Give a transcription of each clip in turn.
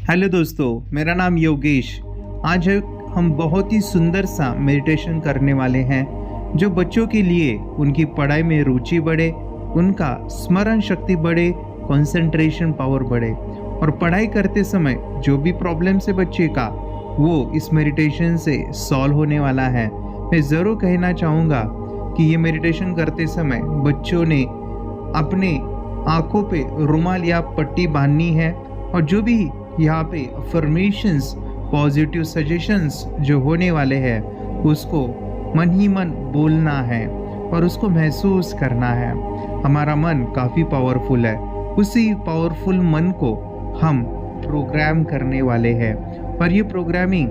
Hello दोस्तों, मेरा नाम योगेश। आज हम बहुत ही सुंदर सा मेडिटेशन करने वाले हैं जो बच्चों के लिए उनकी पढ़ाई में रुचि बढ़े, उनका स्मरण शक्ति बढ़े, कंसंट्रेशन पावर बढ़े और पढ़ाई करते समय जो भी प्रॉब्लम है बच्चे का वो इस मेडिटेशन से सॉल्व होने वाला है। मैं ज़रूर कहना चाहूँगा कि ये मेडिटेशन करते समय बच्चों ने अपने आँखों पे रुमाल या पट्टी बांधनी है और जो भी यहाँ पे अफर्मेशंस, पॉजिटिव सजेशंस जो होने वाले हैं उसको मन ही मन बोलना है और उसको महसूस करना है। हमारा मन काफ़ी पावरफुल है, उसी पावरफुल मन को हम प्रोग्राम करने वाले हैं और ये प्रोग्रामिंग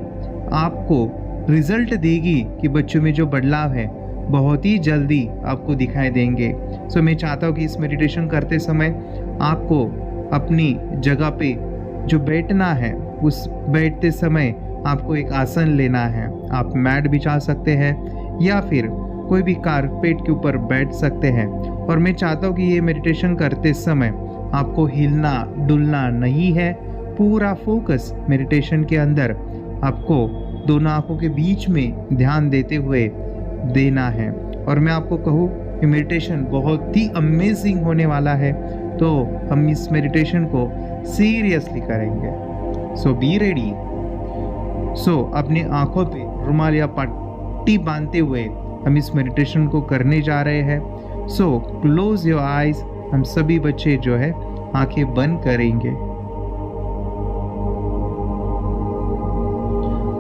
आपको रिजल्ट देगी कि बच्चों में जो बदलाव है बहुत ही जल्दी आपको दिखाई देंगे। सो मैं चाहता हूँ कि इस मेडिटेशन करते समय आपको अपनी जगह पे जो बैठना है उस बैठते समय आपको एक आसन लेना है। आप मैट बिछा सकते हैं या फिर कोई भी कारपेट के ऊपर बैठ सकते हैं और मैं चाहता हूँ कि ये मेडिटेशन करते समय आपको हिलना डुलना नहीं है। पूरा फोकस मेडिटेशन के अंदर आपको दोनों आंखों के बीच में ध्यान देते हुए देना है। और मैं आपको कहूँ कि मेडिटेशन बहुत ही अमेजिंग होने वाला है, तो हम इस मेडिटेशन को सीरियसली करेंगे। सो बी रेडी। सो अपनी आंखों पे रुमाल या पट्टी बांधते हुए हम इस मेडिटेशन को करने जा रहे हैं। So close your eyes. हम सभी बच्चे जो है आंखें बंद करेंगे।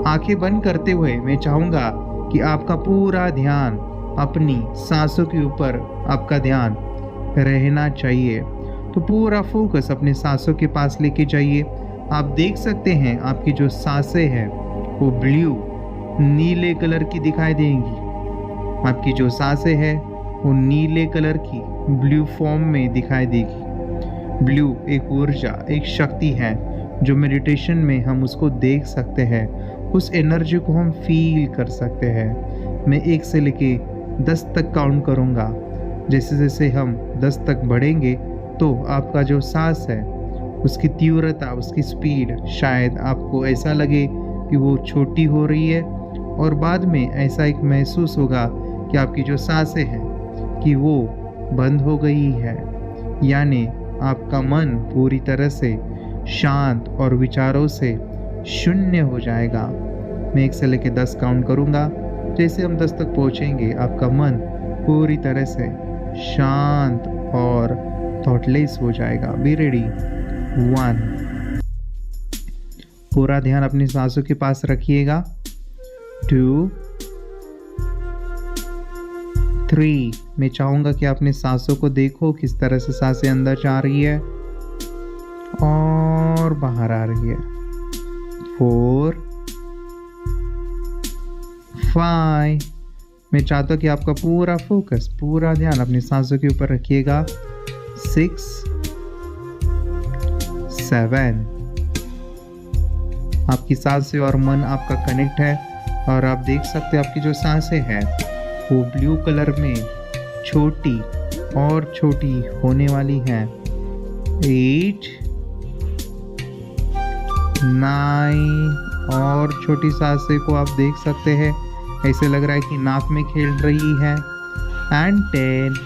आंखें बंद करते हुए मैं चाहूंगा कि आपका पूरा ध्यान अपनी सांसों के ऊपर आपका ध्यान रहना चाहिए। तो पूरा फोकस अपने सांसों के पास लेके जाइए। आप देख सकते हैं आपकी जो सांसें हैं वो ब्लू नीले कलर की दिखाई देंगी। आपकी जो सांसें हैं वो नीले कलर की ब्लू फॉर्म में दिखाई देगी। ब्लू एक ऊर्जा, एक शक्ति है जो मेडिटेशन में हम उसको देख सकते हैं, उस एनर्जी को हम फील कर सकते हैं। मैं 1 से लेके 10 तक काउंट करूँगा। जैसे जैसे हम 10 तक बढ़ेंगे तो आपका जो सांस है उसकी तीव्रता, उसकी स्पीड शायद आपको ऐसा लगे कि वो छोटी हो रही है और बाद में ऐसा एक महसूस होगा कि आपकी जो सांसें हैं कि वो बंद हो गई है, यानी आपका मन पूरी तरह से शांत और विचारों से शून्य हो जाएगा। मैं 1 से लेके 10 काउंट करूँगा। जैसे हम 10 तक पहुँचेंगे आपका मन पूरी तरह से शांत और थॉटलेस हो जाएगा। Be ready. 1। पूरा ध्यान अपनी सांसों के पास रखिएगा। 2, 3। मैं चाहूंगा कि अपने सांसों को देखो किस तरह से सांसें अंदर जा रही है और बाहर आ रही है। 4, 5। मैं चाहता हूँ कि आपका पूरा फोकस, पूरा ध्यान अपनी सांसों के ऊपर रखिएगा। 6, 7। आपकी सांसें और मन आपका कनेक्ट है और आप देख सकते हैं आपकी जो सांसें हैं वो ब्लू कलर में छोटी और छोटी होने वाली हैं। 8, 9 और छोटी सांसें को आप देख सकते हैं, ऐसे लग रहा है कि नाक में खेल रही है। एंड 10।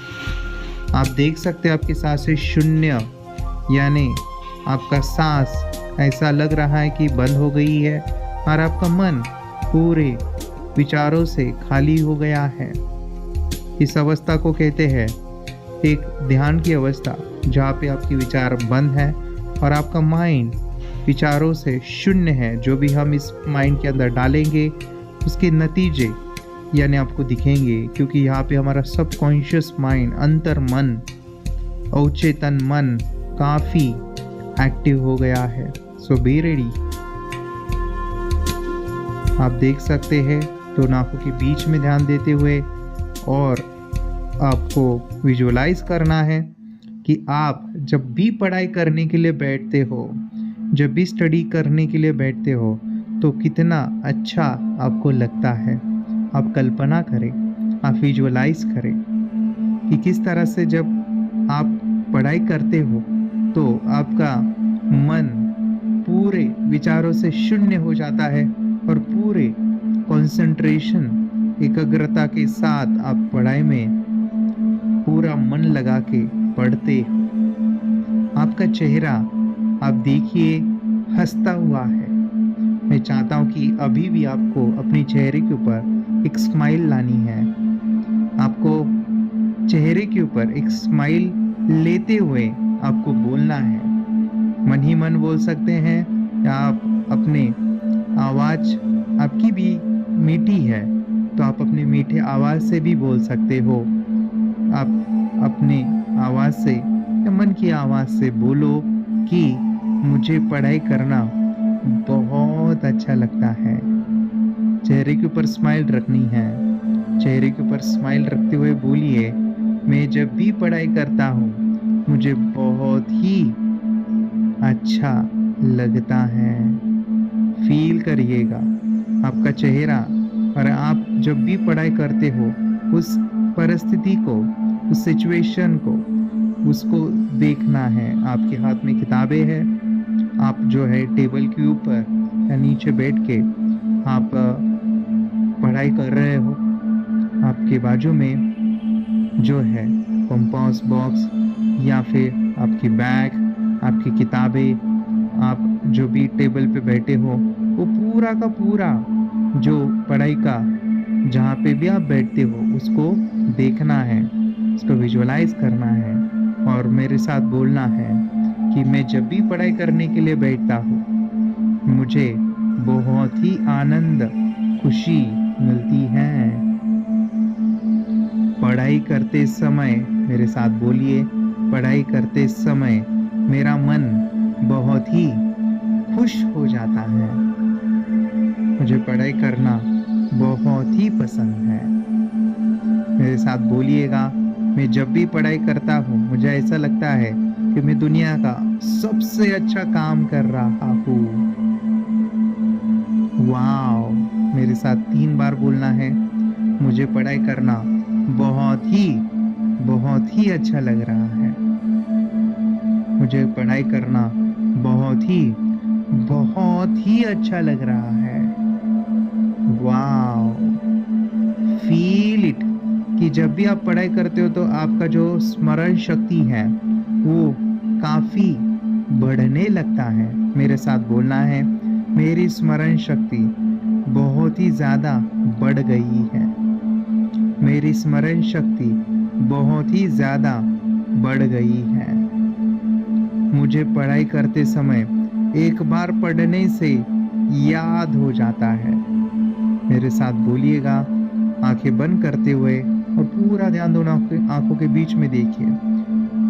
आप देख सकते हैं आपकी सांसें शून्य, यानी आपका सांस ऐसा लग रहा है कि बंद हो गई है और आपका मन पूरे विचारों से खाली हो गया है। इस अवस्था को कहते हैं एक ध्यान की अवस्था, जहाँ पे आपके विचार बंद है और आपका माइंड विचारों से शून्य है। जो भी हम इस माइंड के अंदर डालेंगे उसके नतीजे यानी आपको दिखेंगे, क्योंकि यहाँ पे हमारा सबकॉन्शियस माइंड, अंतर मन, अवचेतन मन काफ़ी एक्टिव हो गया है। सो बी रेडी। आप देख सकते हैं दोनों आंखों के बीच में ध्यान देते हुए, और आपको विजुअलाइज करना है कि आप जब भी पढ़ाई करने के लिए बैठते हो, जब भी स्टडी करने के लिए बैठते हो तो कितना अच्छा आपको लगता है। आप कल्पना करें, आप विजुअलाइज करें कि किस तरह से जब आप पढ़ाई करते हो तो आपका मन पूरे विचारों से शून्य हो जाता है और पूरे कंसंट्रेशन, एकाग्रता के साथ आप पढ़ाई में पूरा मन लगा के पढ़ते हो। आपका चेहरा आप देखिए हंसता हुआ है। मैं चाहता हूँ कि अभी भी आपको अपने चेहरे के ऊपर एक स्माइल लानी है। आपको चेहरे के ऊपर एक स्माइल लेते हुए आपको बोलना है। मन ही मन बोल सकते हैं या आप अपने आवाज, आपकी भी मीठी है तो आप अपने मीठे आवाज से भी बोल सकते हो। आप अपने आवाज से या मन की आवाज से बोलो कि मुझे पढ़ाई करना बहुत अच्छा लगता है। चेहरे के ऊपर स्माइल रखनी है। चेहरे के ऊपर स्माइल रखते हुए बोलिए, मैं जब भी पढ़ाई करता हूँ मुझे बहुत ही अच्छा लगता है। फील करिएगा आपका चेहरा, और आप जब भी पढ़ाई करते हो उस परिस्थिति को, उस सिचुएशन को, उसको देखना है। आपके हाथ में किताबें हैं, आप जो है टेबल के ऊपर या नीचे बैठ के आप पढ़ाई कर रहे हो। आपके बाजू में जो है कंपास बॉक्स या फिर आपकी बैग, आपकी किताबें, आप जो भी टेबल पे बैठे हो वो पूरा का पूरा जो पढ़ाई का जहाँ पे भी आप बैठते हो उसको देखना है, उसको विजुअलाइज करना है और मेरे साथ बोलना है कि मैं जब भी पढ़ाई करने के लिए बैठता हूँ मुझे बहुत ही आनंद, खुशी मिलती है। पढ़ाई करते समय मेरे साथ बोलिए, पढ़ाई करते समय मेरा मन बहुत ही खुश हो जाता है। मुझे पढ़ाई करना बहुत ही पसंद है। मेरे साथ बोलिएगा, मैं जब भी पढ़ाई करता हूँ मुझे ऐसा लगता है कि मैं दुनिया का सबसे अच्छा काम कर रहा हूँ। वाओ, मेरे साथ 3 बार बोलना है। मुझे पढ़ाई करना बहुत ही अच्छा लग रहा है। मुझे पढ़ाई करना बहुत ही अच्छा लग रहा है। वाओ, फील इट कि जब भी आप पढ़ाई करते हो तो आपका जो स्मरण शक्ति है वो काफी बढ़ने लगता है। मेरे साथ बोलना है, मेरी स्मरण शक्ति बहुत ही ज्यादा बढ़ गई है। मेरी स्मरण शक्ति बहुत ही ज्यादा बढ़ गई है। मुझे पढ़ाई करते समय एक बार पढ़ने से याद हो जाता है। मेरे साथ बोलिएगा, आंखें बंद करते हुए और पूरा ध्यान दोनों आंखों के बीच में देखिए।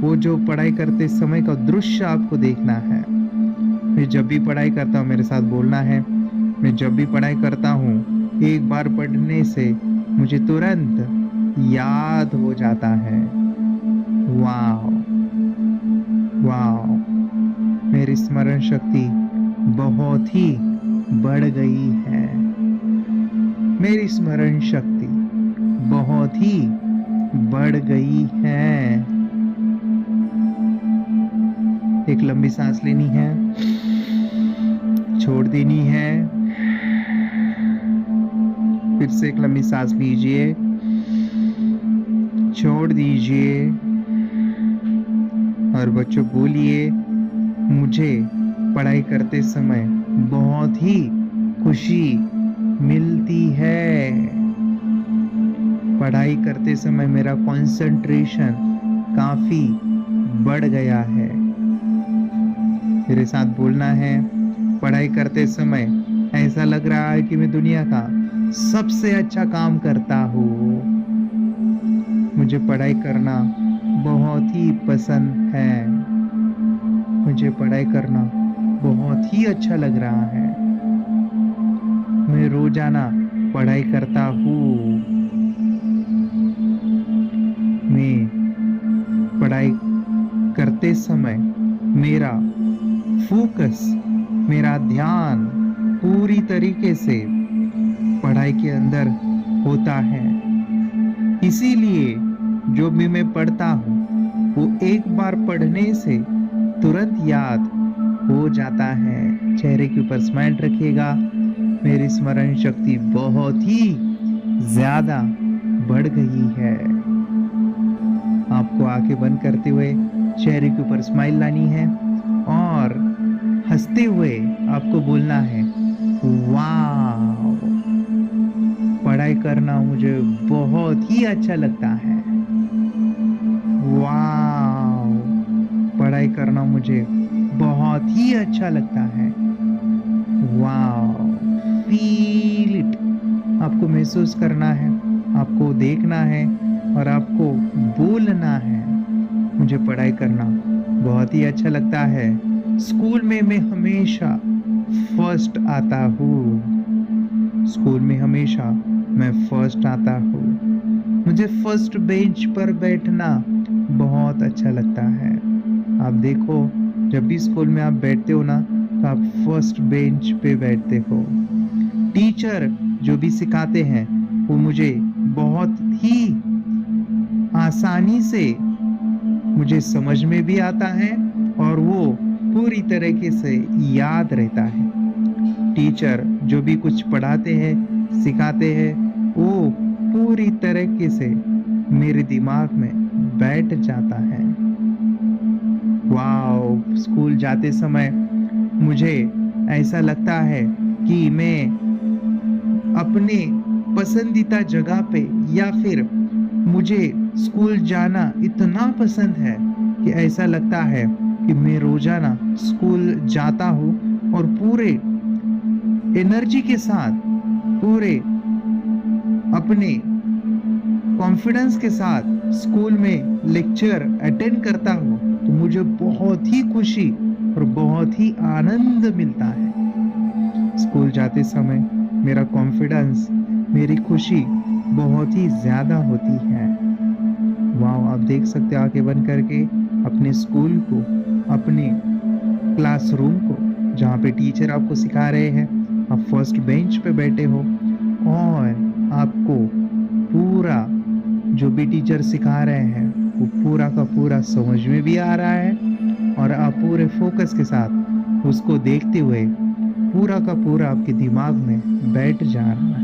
वो जो पढ़ाई करते समय का दृश्य आपको देखना है। मैं जब भी पढ़ाई करता हूँ, मेरे साथ बोलना है, मैं जब भी पढ़ाई करता हूँ एक बार पढ़ने से मुझे तुरंत याद हो जाता है। वाह वाह, मेरी स्मरण शक्ति बहुत ही बढ़ गई है। मेरी स्मरण शक्ति बहुत ही बढ़ गई है। एक लंबी सांस लेनी है, छोड़ देनी है। फिर से एक लंबी सांस लीजिए, छोड़ दीजिए और बच्चों बोलिए, मुझे पढ़ाई करते समय बहुत ही खुशी मिलती है। पढ़ाई करते समय मेरा कंसंट्रेशन काफी बढ़ गया है। मेरे साथ बोलना है, पढ़ाई करते समय ऐसा लग रहा है कि मैं दुनिया का सबसे अच्छा काम करता हूँ। मुझे पढ़ाई करना बहुत ही पसंद है। मुझे पढ़ाई करना बहुत ही अच्छा लग रहा है। मैं रोजाना पढ़ाई करता हूँ। मैं पढ़ाई करते समय मेरा फोकस, मेरा ध्यान पूरी तरीके से पढ़ाई के अंदर होता है। इसीलिए जो भी मैं पढ़ता हूँ वो एक बार पढ़ने से तुरंत याद हो जाता है। चेहरे के ऊपर स्माइल रखिएगा। मेरी स्मरण शक्ति बहुत ही ज्यादा बढ़ गई है। आपको आंखें बंद करते हुए चेहरे के ऊपर स्माइल लानी है और हंसते हुए आपको बोलना है, वाह, पढ़ाई करना मुझे बहुत ही अच्छा लगता है। वाह, पढ़ाई करना मुझे बहुत ही अच्छा लगता है। वाह, फील इट। आपको महसूस करना है, आपको देखना है और आपको बोलना है, मुझे पढ़ाई करना बहुत ही अच्छा लगता है। स्कूल में मैं हमेशा फर्स्ट आता हूँ। स्कूल में हमेशा मैं फर्स्ट आता हूँ। मुझे फर्स्ट बेंच पर बैठना बहुत अच्छा लगता है। आप देखो, जब भी स्कूल में आप बैठते हो ना, तो आप फर्स्ट बेंच पे बैठते हो। टीचर जो भी सिखाते हैं वो मुझे बहुत ही आसानी से मुझे समझ में भी आता है और वो पूरी तरीके से याद रहता है। टीचर जो भी कुछ पढ़ाते हैं, सिखाते हैं, वो पूरी तरीके से मेरे दिमाग में बैठ जाता है। वाह, स्कूल जाते समय मुझे ऐसा लगता है कि मैं अपने पसंदीदा जगह पे, या फिर मुझे स्कूल जाना इतना पसंद है कि ऐसा लगता है कि मैं रोजाना स्कूल जाता हूँ और पूरे एनर्जी के साथ, पूरे अपने कॉन्फिडेंस के साथ स्कूल में लेक्चर अटेंड करता हूँ, तो मुझे बहुत ही खुशी और बहुत ही आनंद मिलता है। स्कूल जाते समय मेरा कॉन्फिडेंस, मेरी खुशी बहुत ही ज्यादा होती है। वाह, आप देख सकते हो आंखें बंद करके अपने स्कूल को, अपने क्लासरूम को, जहाँ पे टीचर आपको सिखा रहे हैं। आप फर्स्ट बेंच पे बैठे हो और आपको पूरा जो भी टीचर सिखा रहे हैं वो पूरा का पूरा समझ में भी आ रहा है और आप पूरे फोकस के साथ उसको देखते हुए पूरा का पूरा आपके दिमाग में बैठ जा रहा है।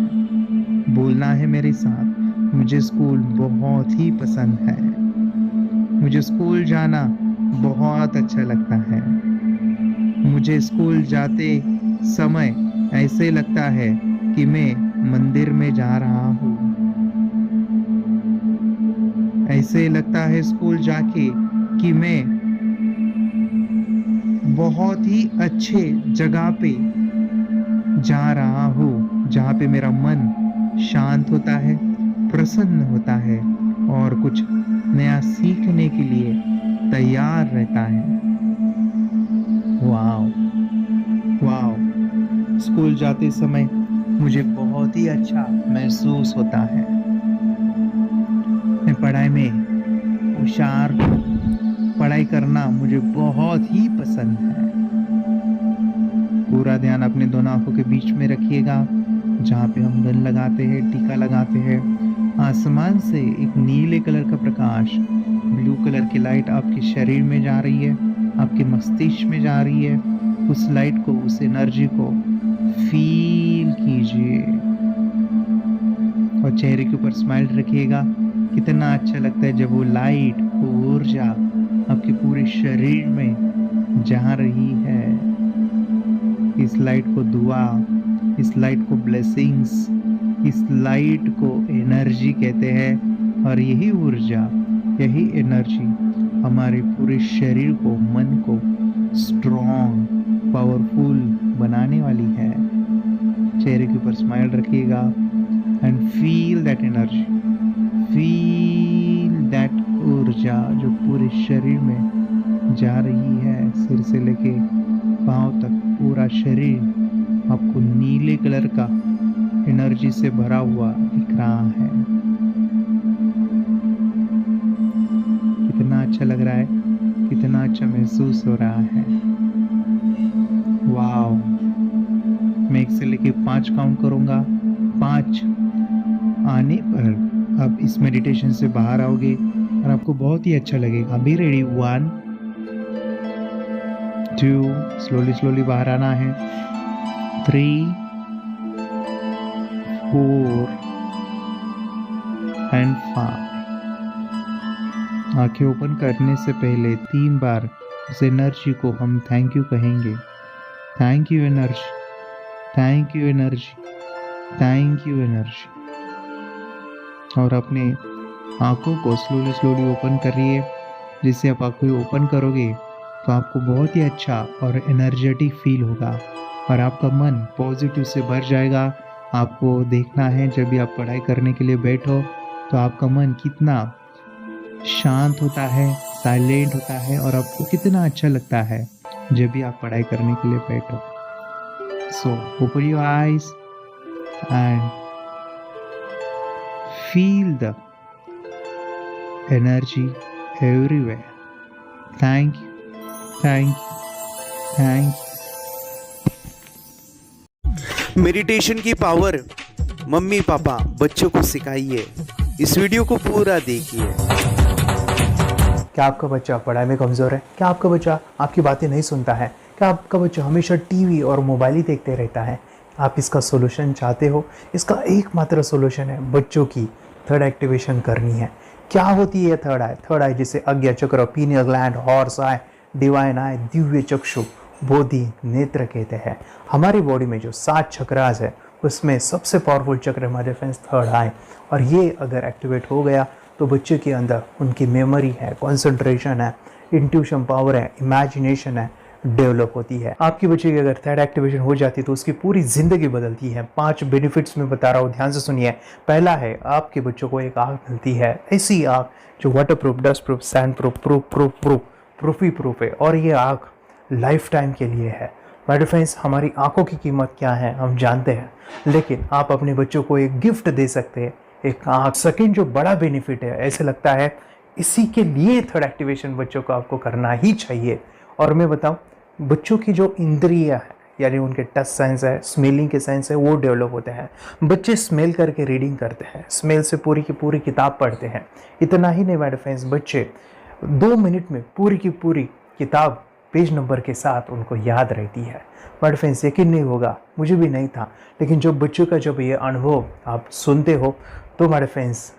बोलना है मेरे साथ, मुझे स्कूल बहुत ही पसंद है। मुझे स्कूल जाना बहुत अच्छा लगता है। मुझे स्कूल जाते समय ऐसे लगता है कि मैं मंदिर में जा रहा हूँ। ऐसे लगता है स्कूल जाके कि मैं बहुत ही अच्छे जगह पे जा रहा हूँ, जहाँ पे मेरा मन शांत होता है, प्रसन्न होता है और कुछ नया सीखने के लिए तैयार रहता है। वाओ, वाओ, स्कूल जाते समय मुझे बहुत ही अच्छा महसूस होता है। मैं पढ़ाई में होशियार हूँ। पढ़ाई करना मुझे बहुत ही पसंद है। पूरा ध्यान अपने दोनों आंखों के बीच में रखिएगा, जहाँ पे हम गन लगाते हैं, टीका लगाते हैं। आसमान से एक नीले कलर का प्रकाश, ब्लू कलर की लाइट आपके शरीर में जा रही है, आपके मस्तिष्क में जा रही है। उस लाइट को, उस एनर्जी को फील कीजिए और चेहरे के ऊपर स्माइल रखिएगा। कितना अच्छा लगता है जब वो लाइट, वो ऊर्जा आपके पूरे शरीर में जा रही है। इस लाइट को दुआ, इस लाइट को ब्लेसिंग्स, इस लाइट को एनर्जी कहते हैं और यही ऊर्जा, यही एनर्जी हमारे पूरे शरीर को, मन को स्ट्रॉन्ग, पावरफुल बनाने वाली है। चेहरे के ऊपर स्माइल रखिएगा and feel that energy, feel that ऊर्जा जो पूरे शरीर में जा रही है। सिर से लेके पांव तक पूरा शरीर आपको नीले कलर का एनर्जी से भरा हुआ दिख रहा है। कितना अच्छा लग रहा है, कितना अच्छा महसूस हो रहा है। वाओ, मैं 1 से लेके 5 काउंट करूंगा। 5 आने पर आप इस मेडिटेशन से बाहर आओगे और आपको बहुत ही अच्छा लगेगा। Be ready. 1, 2, स्लोली बाहर आना है, 3, 4 एंड 5। आंखें ओपन करने से पहले 3 बार उस एनर्जी को हम थैंक यू कहेंगे। Thank you energy, thank you energy, thank you energy. और अपने आंखों को स्लोली ओपन करिए। जिससे आप आंखें ओपन करोगे तो आपको बहुत ही अच्छा और एनर्जेटिक फील होगा और आपका मन पॉजिटिव से भर जाएगा। आपको देखना है जब भी आप पढ़ाई करने के लिए बैठो तो आपका मन कितना शांत होता है, साइलेंट होता है और आपको कितना अच्छा लगता है जब भी आप पढ़ाई करने के लिए बैठो। So open your eyes and feel the energy everywhere. Thank you, thank you, thank you. Meditation की पावर मम्मी पापा बच्चों को सिखाइए। इस वीडियो को पूरा देखिए। क्या आपका बच्चा पढ़ाई में कमज़ोर है? क्या आपका बच्चा आपकी बातें नहीं सुनता है? क्या आपका बच्चा हमेशा टीवी और मोबाइल ही देखते रहता है? आप इसका सोल्यूशन चाहते हो? इसका एकमात्र सोल्यूशन है बच्चों की थर्ड एक्टिवेशन करनी है। क्या होती है थर्ड आई? थर्ड आई जिसे Ajna chakra, pineal gland, horse eye, divine eye, दिव्य चक्षु, बोधि नेत्र कहते हैं। हमारी बॉडी में जो 7 चक्रास है उसमें सबसे पावरफुल चक्र हमारे फ्रेंड्स थर्ड आई। और ये अगर एक्टिवेट हो गया तो बच्चे के अंदर उनकी मेमोरी है, कंसंट्रेशन है, इंट्यूशन पावर है, इमेजिनेशन है, डेवलप होती है। आपके बच्चे की अगर थर्ड एक्टिवेशन हो जाती है तो उसकी पूरी ज़िंदगी बदलती है। 5 बेनिफिट्स में बता रहा हूँ, ध्यान से सुनिए। पहला है आपके बच्चों को एक आँख मिलती है, ऐसी आँख जो water proof, dust proof, sand proof, proof ही प्रूफ है और ये आँख लाइफ टाइम के लिए है। माय फ्रेंड्स, हमारी आँखों की कीमत क्या है हम जानते हैं, लेकिन आप अपने बच्चों को एक गिफ्ट दे सकते हैं, एक आँख। सेकेंड जो बड़ा बेनिफिट है, ऐसे लगता है इसी के लिए थर्ड एक्टिवेशन बच्चों को आपको करना ही चाहिए। और मैं बताऊं, बच्चों की जो इंद्रियां है यानी उनके टच सेंस है, स्मेलिंग के सेंस है, वो डेवलप होते हैं। बच्चे स्मेल करके रीडिंग करते हैं, स्मेल से पूरी की पूरी किताब पढ़ते हैं। इतना ही नहीं मेरे फ्रेंड्स, बच्चे 2 मिनट में पूरी की पूरी किताब पेज नंबर के साथ उनको याद रहती है। मेरे फ्रेंड्स, यकीन नहीं होगा, मुझे भी नहीं था, लेकिन जब बच्चों का जब ये अनुभव आप सुनते हो तो मेरे फ्रेंड्स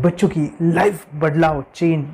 बच्चों की लाइफ बदलाव चेंज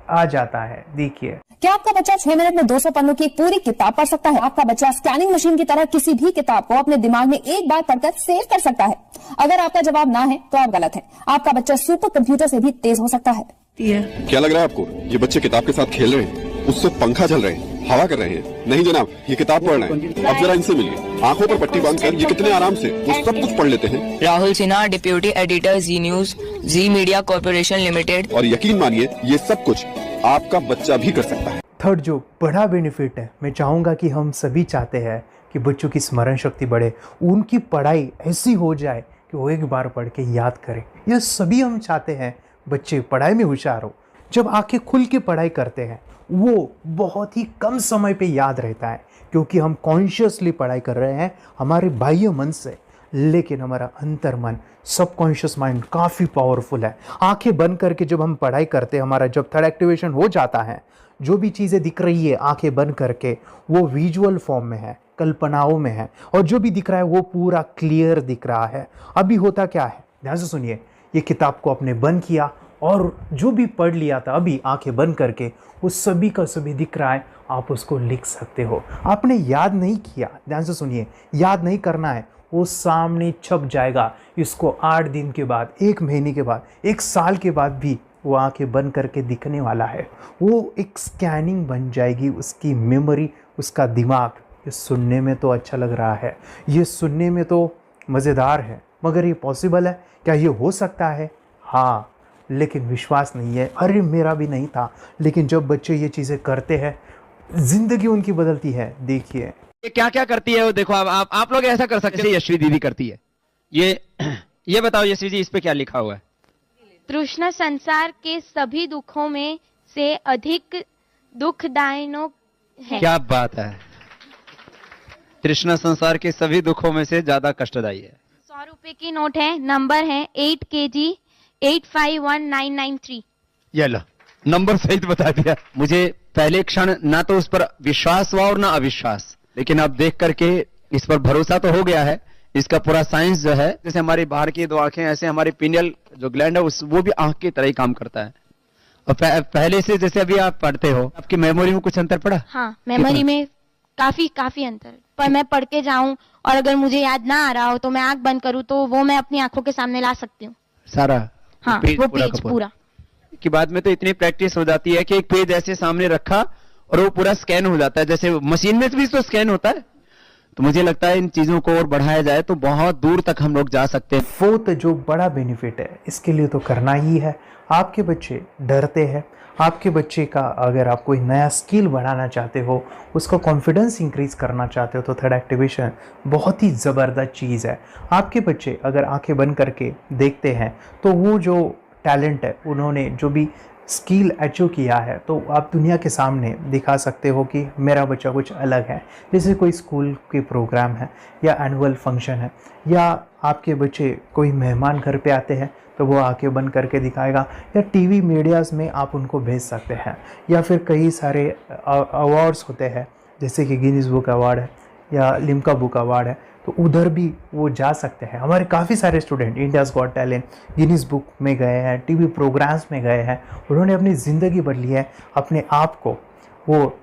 आ जाता है। देखिए, क्या आपका बच्चा 6 मिनट में 200 पन्नों की एक पूरी किताब पढ़ सकता है? आपका बच्चा स्कैनिंग मशीन की तरह किसी भी किताब को अपने दिमाग में एक बार पढ़कर सेव कर सकता है? अगर आपका जवाब ना है तो आप गलत हैं। आपका बच्चा सुपर कंप्यूटर से भी तेज हो सकता है। क्या लग रहा है आपको ये बच्चे किताब के साथ खेल रहे हैं, उससे पंखा चल रहे हैं, हवा कर रहे हैं? नहीं जनाब, ये किताब पढ़ रहे हैं। अब जरा इनसे मिलिए, आंखों पर पट्टी बांधकर ये कितने आराम से वो सब कुछ पढ़ लेते हैं। राहुल सिन्हा, डिप्यूटी एडिटर, जी न्यूज, जी मीडिया कॉर्पोरेशन लिमिटेड। और यकीन मानिए ये सब कुछ आपका बच्चा भी कर सकता है। थर्ड जो बड़ा बेनिफिट है, मैं चाहूँगा कि हम सभी चाहते हैं कि बच्चों की स्मरण शक्ति बढ़े, उनकी पढ़ाई ऐसी हो जाए कि वो एक बार पढ़ के याद करें। यह सभी हम चाहते हैं बच्चे पढ़ाई में होशियार हो। जब आंखें खुल के पढ़ाई करते हैं वो बहुत ही कम समय पे याद रहता है, क्योंकि हम कॉन्शियसली पढ़ाई कर रहे हैं हमारे बाह्य मन से, लेकिन हमारा अंतर मन, सबकॉन्शियस माइंड काफ़ी पावरफुल है। आंखें बंद करके जब हम पढ़ाई करते हैं, हमारा जब थर्ड एक्टिवेशन हो जाता है, जो भी चीज़ें दिख रही है आंखें बंद करके वो विजुअल फॉर्म में है, कल्पनाओं में है, और जो भी दिख रहा है वो पूरा क्लियर दिख रहा है। अभी होता क्या है, ध्यान से सुनिए। ये किताब को आपने बंद किया और जो भी पढ़ लिया था अभी आंखें बंद करके वो सभी का सभी दिख रहा है, आप उसको लिख सकते हो। आपने याद नहीं किया, ध्यान से सुनिए, याद नहीं करना है, वो सामने छप जाएगा। इसको 8 दिन के बाद, 1 महीने के बाद, 1 साल के बाद भी वो आंखें बंद करके दिखने वाला है। वो एक स्कैनिंग बन जाएगी उसकी मेमोरी, उसका दिमाग। ये सुनने में तो अच्छा लग रहा है, ये सुनने में तो मज़ेदार है, मगर ये पॉसिबल है क्या? ये हो सकता है, हाँ, लेकिन विश्वास नहीं है। अरे मेरा भी नहीं था, लेकिन जब बच्चे ये चीज़ें करते हैं जिंदगी उनकी बदलती है। देखिए ये क्या क्या करती है वो देखो। आप लोग ऐसा कर सकते हैं, यशवी दीदी करती है। ये बताओ यशवी जी, इस पे क्या लिखा हुआ है? तृष्णा संसार के सभी दुखों में से अधिक दुखदायक है। क्या बात है, तृष्णा संसार के सभी दुखों में से ज्यादा कष्टदायी है। 100 रुपए की नोट है, नंबर है 8 kg 851993। ये लो, नंबर सहित बता दिया। मुझे पहले क्षण ना तो उस पर विश्वास हुआ और ना अविश्वास, लेकिन अब देख करके इस पर भरोसा तो हो गया है। इसका पूरा साइंस जो है, जैसे हमारी बाहर की दो आंखें, ऐसे हमारी पिनियल जो ग्लैंड है वो भी आंख की तरह ही काम करता है। और पहले से जैसे अभी आप पढ़ते हो, आपकी मेमोरी में कुछ अंतर पड़ा? हाँ, मेमोरी में काफी अंतर। पर मैं पढ़ के जाऊं और अगर मुझे याद ना आ रहा हो तो मैं आंख बंद करूं तो वो मैं अपनी आंखों के सामने ला सकती हूँ सारा। हाँ, वो पेज पूरा की बाद में तो इतनी प्रैक्टिस हो जाती है कि एक पेज ऐसे सामने रखा और वो पूरा स्कैन हो जाता है, जैसे मशीन में भी तो स्कैन होता है। तो मुझे लगता है इन चीजों को और बढ़ाया जाए तो बहुत दूर तक हम लोग जा सकते हैं। फोर्थ जो बड़ा बेनिफिट है इसके लिए तो करना ही है। आपके बच्चे डरते हैं, आपके बच्चे का अगर आप कोई नया स्किल बढ़ाना चाहते हो, उसका कॉन्फिडेंस इंक्रीज करना चाहते हो, तो थर्ड एक्टिवेशन बहुत ही ज़बरदस्त चीज़ है। आपके बच्चे अगर आंखें बंद करके देखते हैं तो वो जो टैलेंट है, उन्होंने जो भी स्किल अचीव किया है, तो आप दुनिया के सामने दिखा सकते हो कि मेरा बच्चा कुछ अलग है। जैसे कोई स्कूल के प्रोग्राम है या एनुअल फंक्शन है, या आपके बच्चे कोई मेहमान घर पे आते हैं तो वो आंखें बंद करके दिखाएगा, या टीवी मीडियाज़ में आप उनको भेज सकते हैं, या फिर कई सारे अवार्ड्स होते हैं जैसे कि गिनीज बुक अवार्ड है या लिम्का बुक अवार्ड है, तो उधर भी वो जा सकते हैं। हमारे काफ़ी सारे student India's got talent, Guinness book में गए हैं, टीवी प्रोग्राम्स में गए हैं, उन्होंने अपनी ज़िंदगी बदली है, अपने आप को वो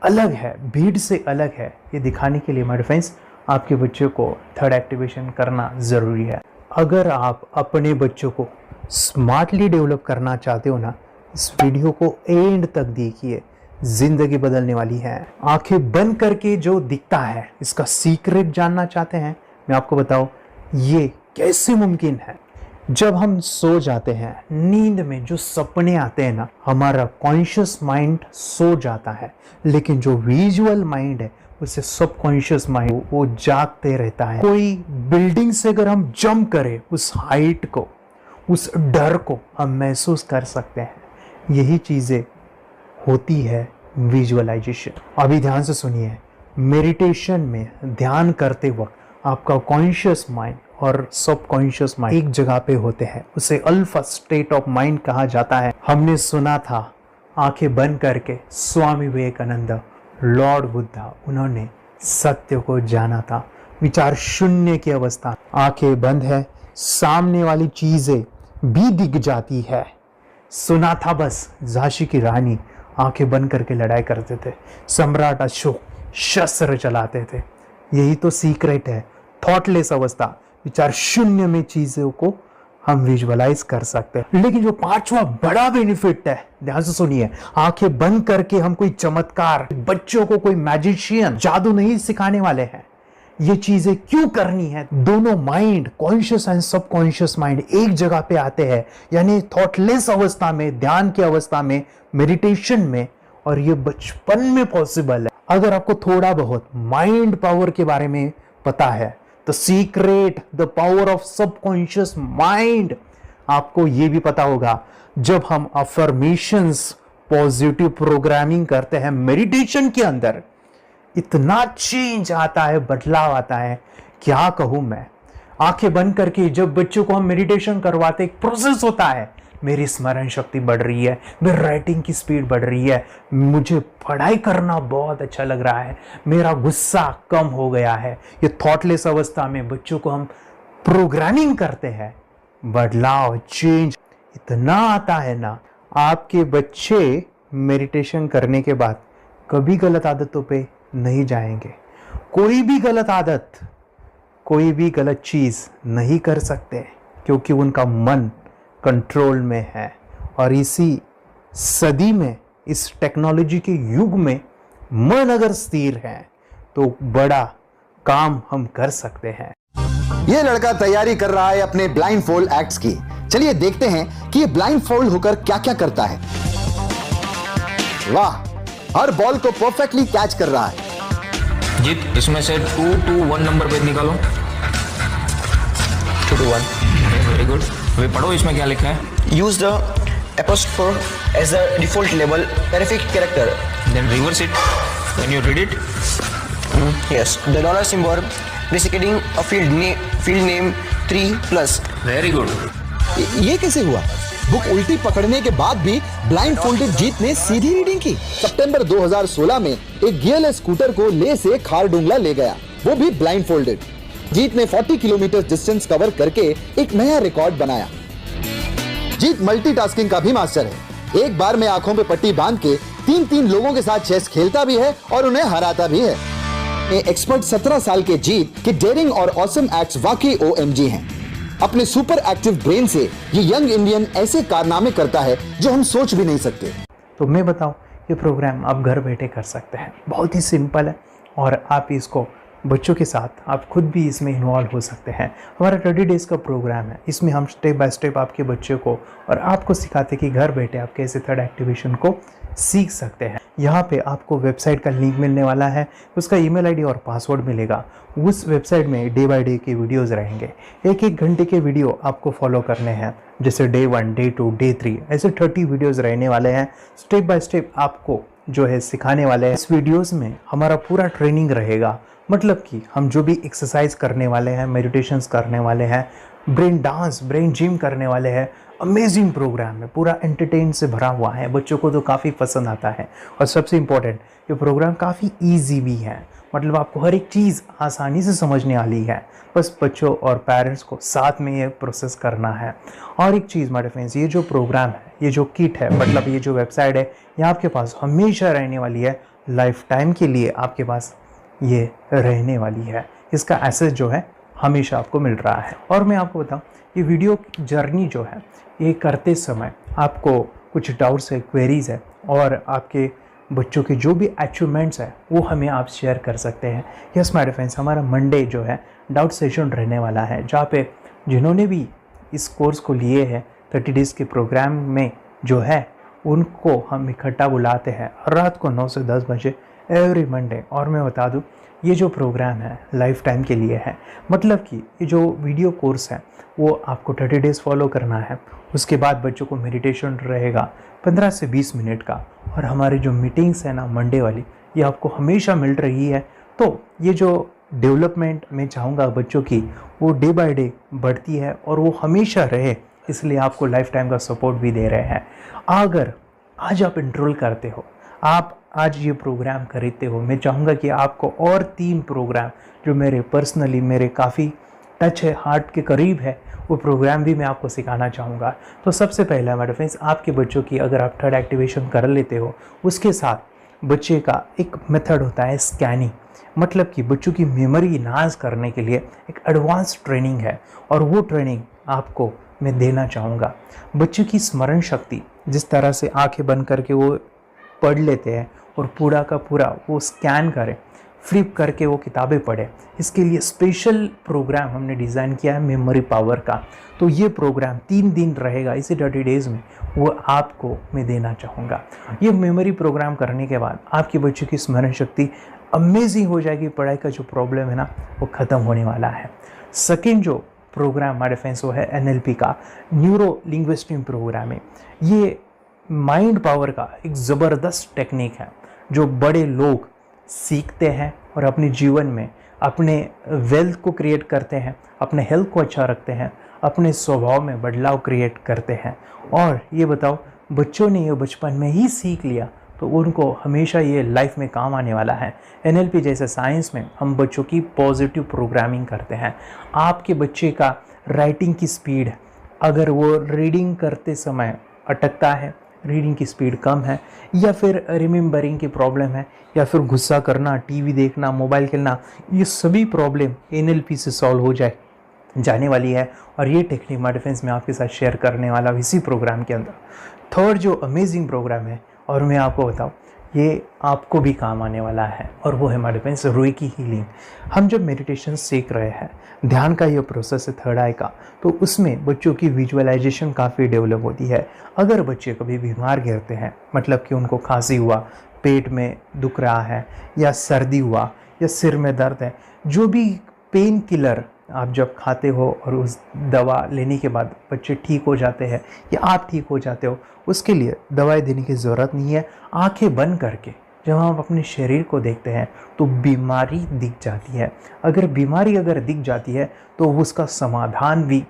अलग है, भीड़ से अलग है, ये दिखाने के लिए मेरे फ्रेंड्स आपके बच्चों को थर्ड एक्टिवेशन करना ज़रूरी है। अगर आप अपने बच्चों को स्मार्टली डेवलप करना चाहते हो ना, इस वीडियो को एंड तक देखिए, जिंदगी बदलने वाली है। आंखें बंद करके जो दिखता है, इसका सीक्रेट जानना चाहते हैं? मैं आपको बताऊं ये कैसे मुमकिन है। जब हम सो जाते हैं, नींद में जो सपने आते हैं ना, हमारा कॉन्शियस माइंड सो जाता है, लेकिन जो विजुअल माइंड है उसे सबकॉन्शियस माइंड वो जागते रहता है। कोई बिल्डिंग से अगर हम जंप करें, उस हाइट को, उस डर को हम महसूस कर सकते हैं। यही चीज़ें होती है विजुअलाइजेशन। अभी ध्यान से सुनिए, मेडिटेशन में ध्यान करते वक्त आपका कॉन्शियस माइंड और सबकॉन्शियस माइंड एक जगह पे होते हैं, उसे अल्फा स्टेट ऑफ माइंड कहा जाता है। हमने सुना था आंखें बंद करके स्वामी विवेकानंद, लॉर्ड बुद्धा, उन्होंने सत्य को जाना था। विचार शून्य की अवस्था, आंखें बंद है, सामने वाली चीजें भी दिख जाती है। सुना था बस झांसी की रानी आंखें बंद करके लड़ाई करते थे, सम्राट अशोक शस्त्र चलाते थे। यही तो सीक्रेट है, थॉटलेस अवस्था, विचार शून्य में चीजों को हम विजुअलाइज कर सकते हैं। लेकिन जो पांचवा बड़ा बेनिफिट है, ध्यान से सुनिए, आंखें बंद करके हम कोई चमत्कार, बच्चों को कोई मैजिशियन जादू नहीं सिखाने वाले हैं। ये चीजें क्यों करनी है? दोनों mind, conscious and subconscious mind एक जगह पे आते हैं, यानी थॉटलेस अवस्था में, ध्यान की अवस्था में, मेडिटेशन में, और ये बचपन में पॉसिबल है। अगर आपको थोड़ा बहुत माइंड पावर के बारे में पता है, the secret, the power of subconscious mind, आपको ये भी पता होगा जब हम अफर्मेशंस, पॉजिटिव प्रोग्रामिंग करते हैं मेडिटेशन के अंदर, इतना चेंज आता है, बदलाव आता है, क्या कहूं मैं। आंखें बंद करके जब बच्चों को हम मेडिटेशन करवाते, एक प्रोसेस होता है, मेरी स्मरण शक्ति बढ़ रही है, मेरी राइटिंग की स्पीड बढ़ रही है, मुझे पढ़ाई करना बहुत अच्छा लग रहा है, मेरा गुस्सा कम हो गया है। ये थॉटलेस अवस्था में बच्चों को हम प्रोग्रामिंग करते हैं, बदलाव, चेंज इतना आता है ना। आपके बच्चे मेडिटेशन करने के बाद कभी गलत आदतों पे नहीं जाएंगे। कोई भी गलत आदत, कोई भी गलत चीज नहीं कर सकते, क्योंकि उनका मन कंट्रोल में है। और इसी सदी में, इस टेक्नोलॉजी के युग में, मन अगर स्थिर है तो बड़ा काम हम कर सकते हैं। ये लड़का तैयारी कर रहा है अपने ब्लाइंड फोल्ड एक्ट्स की। चलिए देखते हैं कि ये ब्लाइंड फोल्ड होकर क्या क्या करता है। वाह, हर बॉल को परफेक्टली कैच कर रहा है। जीत, इसमें से 2 to 1 नंबर पे निकालो। 2 to 1, वेरी गुड। वे पढ़ो, इसमें क्या लिखा है? Use the apostrophe as the default level terrific character, then reverse it when you read it. Yes, the dollar symbol basically a field name 3+। Very good. ये कैसे हुआ? बुक उल्टी पकड़ने के बाद भी ब्लाइंड फोल्डेड जीत ने सीधी रीडिंग की। सितंबर 2016 में एक गियरलेस स्कूटर को ले से खारडुंगला ले गया, वो भी ब्लाइंड फोल्डेड। जीत ने 40 किलोमीटर डिस्टेंस कवर करके एक नया रिकॉर्ड बनाया। जीत मल्टीटास्किंग का भी मास्टर है। एक बार में आंखों पे पट्टी बांध के 3-3 लोगों के साथ चेस खेलता भी है और उन्हें हराता भी है। एक्सपर्ट 17 साल के जीत के डेयरिंग और ऑसम एक्ट्स वाकई OMG हैं। अपने सुपर एक्टिव ब्रेन से ये यंग इंडियन ऐसे कारनामे करता है जो हम सोच भी नहीं सकते। तो मैं बताऊं, ये प्रोग्राम आप घर बैठे कर सकते हैं, बहुत ही सिंपल है और आप इसको बच्चों के साथ आप खुद भी इसमें इन्वॉल्व हो सकते हैं। हमारा 30 डेज़ का प्रोग्राम है, इसमें हम स्टेप बाय स्टेप आपके बच्चे को और आपको सिखाते हैं कि घर बैठे आप कैसे थर्ड एक्टिवेशन को सीख सकते हैं। यहाँ पे आपको वेबसाइट का लिंक मिलने वाला है, उसका ईमेल आईडी और पासवर्ड मिलेगा। उस वेबसाइट में डे बाय डे के वीडियोस रहेंगे, 1-1 घंटे के वीडियो आपको फॉलो करने हैं, जैसे डे 1, डे 2, डे 3 ऐसे 30 वीडियोस रहने वाले हैं। स्टेप बाय स्टेप आपको जो है सिखाने वाले हैं। इस वीडियोस में हमारा पूरा ट्रेनिंग रहेगा, मतलब कि हम जो भी एक्सरसाइज करने वाले हैं, मेडिटेशंस करने वाले हैं, ब्रेन डांस, ब्रेन जिम करने वाले हैं। अमेजिंग प्रोग्राम है, पूरा एंटरटेन से भरा हुआ है, बच्चों को तो काफ़ी पसंद आता है। और सबसे इम्पोर्टेंट, ये प्रोग्राम काफ़ी ईजी भी है, मतलब आपको हर एक चीज़ आसानी से समझने वाली है। बस बच्चों और पेरेंट्स को साथ में ये प्रोसेस करना है। और एक चीज़ मेरे फ्रेंड्स, ये जो प्रोग्राम है, ये जो किट है, मतलब ये जो वेबसाइट है, ये आपके पास हमेशा रहने वाली है, लाइफ टाइम के लिए आपके पास ये रहने वाली है। इसका एक्सेस जो है हमेशा आपको मिल रहा है। और मैं आपको बताऊं, ये वीडियो जर्नी जो है, ये करते समय आपको कुछ डाउट्स है, क्वेरीज़ है और आपके बच्चों के जो भी अचीवमेंट्स है वो हमें आप शेयर कर सकते हैं। यस माय फ्रेंड्स, हमारा मंडे जो है डाउट सेशन रहने वाला है, जहाँ पे जिन्होंने भी इस कोर्स को लिए हैं 30 डेज़ के प्रोग्राम में जो है उनको हम इकट्ठा बुलाते हैं रात को 9 से 10 बजे एवरी मंडे। और मैं बता दूं, ये जो प्रोग्राम है लाइफ टाइम के लिए है, मतलब कि ये जो वीडियो कोर्स है वो आपको 30 डेज़ फॉलो करना है। उसके बाद बच्चों को मेडिटेशन रहेगा 15 से 20 मिनट का, और हमारी जो मीटिंग्स है ना मंडे वाली, ये आपको हमेशा मिल रही है। तो ये जो डेवलपमेंट मैं चाहूँगा बच्चों की, वो डे बाय डे बढ़ती है और वो हमेशा रहे, इसलिए आपको लाइफ टाइम का सपोर्ट भी दे रहे हैं। अगर आज आप एनरोल करते हो, आप आज ये प्रोग्राम खरीदते हो, मैं चाहूँगा कि आपको और 3 प्रोग्राम जो मेरे पर्सनली मेरे काफ़ी टच है, हार्ट के करीब है, वो प्रोग्राम भी मैं आपको सिखाना चाहूँगा। तो सबसे पहला मेरे फ्रेंड्स, आपके बच्चों की अगर आप थर्ड एक्टिवेशन कर लेते हो, उसके साथ बच्चे का एक मेथड होता है स्कैनिंग, मतलब कि बच्चों की मेमोरी इन्हांस करने के लिए एक एडवांस ट्रेनिंग है, और वो ट्रेनिंग आपको मैं देना चाहूँगा। बच्चों की स्मरण शक्ति, जिस तरह से आंखें बंद करके वो पढ़ लेते हैं और पूरा का पूरा वो स्कैन करें, फ्लिप करके वो किताबें पढ़े, इसके लिए स्पेशल प्रोग्राम हमने डिज़ाइन किया है मेमोरी पावर का। तो ये प्रोग्राम 3 दिन रहेगा, इसी 30 डेज़ में वो आपको मैं देना चाहूँगा। ये मेमोरी प्रोग्राम करने के बाद आपके बच्चों की स्मरण शक्ति अमेजिंग हो जाएगी, पढ़ाई का जो प्रॉब्लम है ना वो ख़त्म होने वाला है। सेकेंड जो प्रोग्राम हमारे फ्रेंड्स वो है NLP का, न्यूरो लिंग्विस्टिक प्रोग्राम है। ये माइंड पावर का एक ज़बरदस्त टेक्निक है जो बड़े लोग सीखते हैं और अपने जीवन में अपने वेल्थ को क्रिएट करते हैं, अपने हेल्थ को अच्छा रखते हैं, अपने स्वभाव में बदलाव क्रिएट करते हैं। और ये बताओ, बच्चों ने ये बचपन में ही सीख लिया तो उनको हमेशा ये लाइफ में काम आने वाला है। NLP जैसे साइंस में हम बच्चों की पॉजिटिव प्रोग्रामिंग करते हैं। आपके बच्चे का राइटिंग की स्पीड, अगर वो रीडिंग करते समय अटकता है, रीडिंग की स्पीड कम है, या फिर रिमेंबरिंग की प्रॉब्लम है, या फिर गुस्सा करना, टीवी देखना, मोबाइल खेलना, ये सभी प्रॉब्लम NLP से सॉल्व हो जाने वाली है। और ये टेक्निक माय फ्रेंड्स मैं आपके साथ शेयर करने वाला हूँ इसी प्रोग्राम के अंदर। थर्ड जो अमेजिंग प्रोग्राम है, और मैं आपको बताऊँ, ये आपको भी काम आने वाला है, और वो है हमारे फ्रेंड्स रुई की हीलिंग। हम जब मेडिटेशन सीख रहे हैं, ध्यान का ये प्रोसेस है थर्ड आई का, तो उसमें बच्चों की विजुअलाइजेशन काफ़ी डेवलप होती है। अगर बच्चे कभी बीमार गिरते हैं, मतलब कि उनको खांसी हुआ, पेट में दुख रहा है, या सर्दी हुआ, या सिर में दर्द है, जो भी पेन किलर आप जब खाते हो और उस दवा लेने के बाद बच्चे ठीक हो जाते हैं या आप ठीक हो जाते हो, उसके लिए दवाई देने की ज़रूरत नहीं है। आंखें बंद करके जब हम अपने शरीर को देखते हैं तो बीमारी दिख जाती है। अगर बीमारी दिख जाती है तो उसका समाधान भी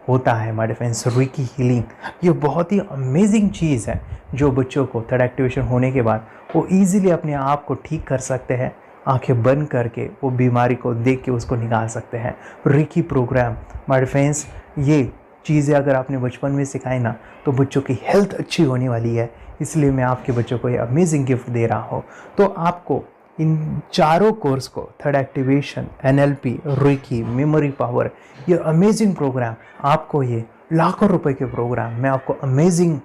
होता है हमारे फ्रेंड्स रेकी हीलिंग। ये बहुत ही अमेजिंग चीज़ है जो बच्चों को थर्ड एक्टिवेशन होने के बाद वो ईज़िली अपने आप को ठीक कर सकते हैं। आंखें बंद करके वो बीमारी को देख के उसको निकाल सकते हैं। रेकी प्रोग्राम हमारे फ्रेंड्स, ये चीज़ें अगर आपने बचपन में सिखाई ना तो बच्चों की हेल्थ अच्छी होने वाली है। इसलिए मैं आपके बच्चों को ये अमेजिंग गिफ्ट दे रहा हूँ। तो आपको इन चारों कोर्स को third activation, NLP, reiki, memory power, ये अमेजिंग प्रोग्राम, आपको ये लाखों रुपए के प्रोग्राम मैं आपको अमेजिंग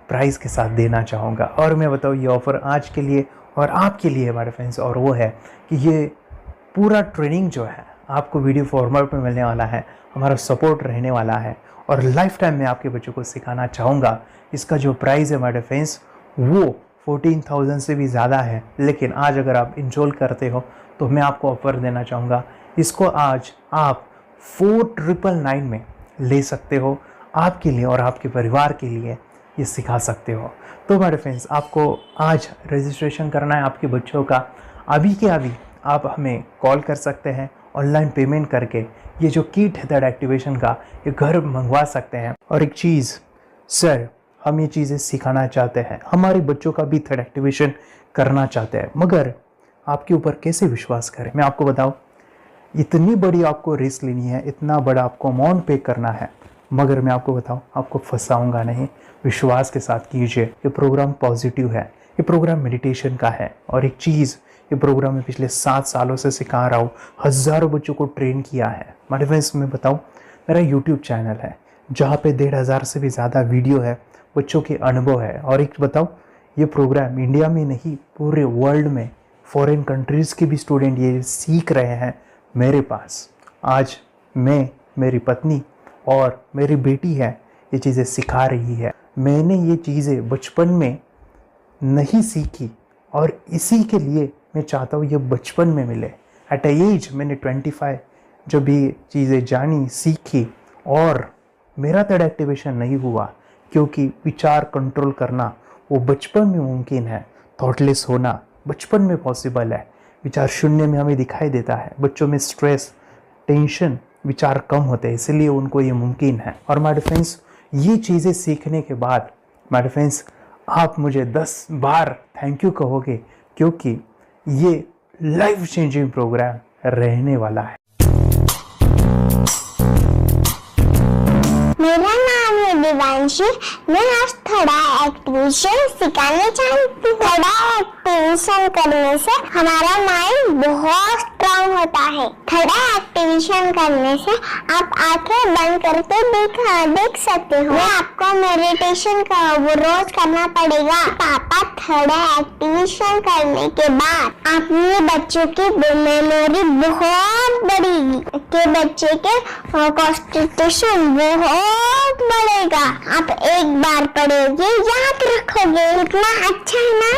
प्राइस के साथ देना चाहूँगा। और मैं बताऊँ ये ऑफ़र आज के लिए और आपके लिए हमारे फ्रेंड्स, और वो है कि ये पूरा ट्रेनिंग जो है आपको वीडियो फॉर्मेट में मिलने वाला है, हमारा सपोर्ट रहने वाला है और लाइफ टाइम में आपके बच्चों को सिखाना चाहूँगा। इसका जो प्राइस है हमारे फ्रेंड्स वो 14,000 से भी ज़्यादा है, लेकिन आज अगर आप इंस्टॉल करते हो तो मैं आपको ऑफ़र देना चाहूँगा। इसको आज आप 4,999 में ले सकते हो। आपके लिए और आपके परिवार के लिए ये सिखा सकते हो। तो हमारे फ्रेंड्स, आपको आज रजिस्ट्रेशन करना है आपके बच्चों का। अभी के अभी आप हमें कॉल कर सकते हैं, ऑनलाइन पेमेंट करके ये जो किट है थर्ड एक्टिवेशन का ये घर मंगवा सकते हैं। और एक चीज़ सर, हम ये चीज़ें सिखाना चाहते हैं, हमारे बच्चों का भी थर्ड एक्टिवेशन करना चाहते हैं, मगर आपके ऊपर कैसे विश्वास करें? मैं आपको बताऊं, इतनी बड़ी आपको रिस्क लेनी है, इतना बड़ा आपको अमाउंट पे करना है, मगर मैं आपको बताऊं आपको फंसाऊंगा नहीं। विश्वास के साथ कीजिए। ये प्रोग्राम पॉजिटिव है, ये प्रोग्राम मेडिटेशन का है। और एक चीज़, ये प्रोग्राम मैं पिछले 7 सालों से सिखा रहा हूँ, हज़ारों बच्चों को ट्रेन किया है। हमारे फ्रेंड्स, मैं बताऊँ, मेरा यूट्यूब चैनल है जहाँ पे 1,500 से भी ज़्यादा वीडियो है, बच्चों के अनुभव है। और एक बताऊँ, ये प्रोग्राम इंडिया में नहीं पूरे वर्ल्ड में फॉरेन कंट्रीज़ के भी स्टूडेंट ये सीख रहे हैं मेरे पास। आज मैं, मेरी पत्नी और मेरी बेटी है ये चीज़ें सिखा रही है। मैंने ये चीज़ें बचपन में नहीं सीखी और इसी के लिए मैं चाहता हूँ ये बचपन में मिले। एट अ एज मैंने 25 जब ये चीज़ें जानी, सीखी, और मेरा थर्ड एक्टिवेशन नहीं हुआ क्योंकि विचार कंट्रोल करना वो बचपन में मुमकिन है। थॉटलेस होना बचपन में पॉसिबल है। विचार शून्य में हमें दिखाई देता है। बच्चों में स्ट्रेस, टेंशन, विचार कम होते हैं, इसलिए उनको ये मुमकिन है। और माय फ्रेंड्स, ये चीज़ें सीखने के बाद माय फ्रेंड्स आप मुझे 10 बार थैंक यू कहोगे, क्योंकि ये लाइफ चेंजिंग प्रोग्राम रहने वाला है। मेरा नाम है दिवांशी। मैं आज थोड़ा एक्टिवेशन सिखाना चाहती हूँ। थोड़ा एक्टिवेशन करने से हमारा माइंड बहुत स्ट्रांग होता है। थोड़ा एक्टिवेशन करने से आप आंखें बंद करके देख सकते हो। मैं आपको मेडिटेशन का वो रोज करना पड़ेगा। पापा, थोड़ा एक्टिवेशन करने के बाद अपने बच्चों की मेमोरी बहुत बढ़ेगी, के बच्चे के कॉन्सेंट्रेशन बहुत बढ़ेगा। आप एक बार पढ़ोगे, याद रखोगे, इतना अच्छा है ना।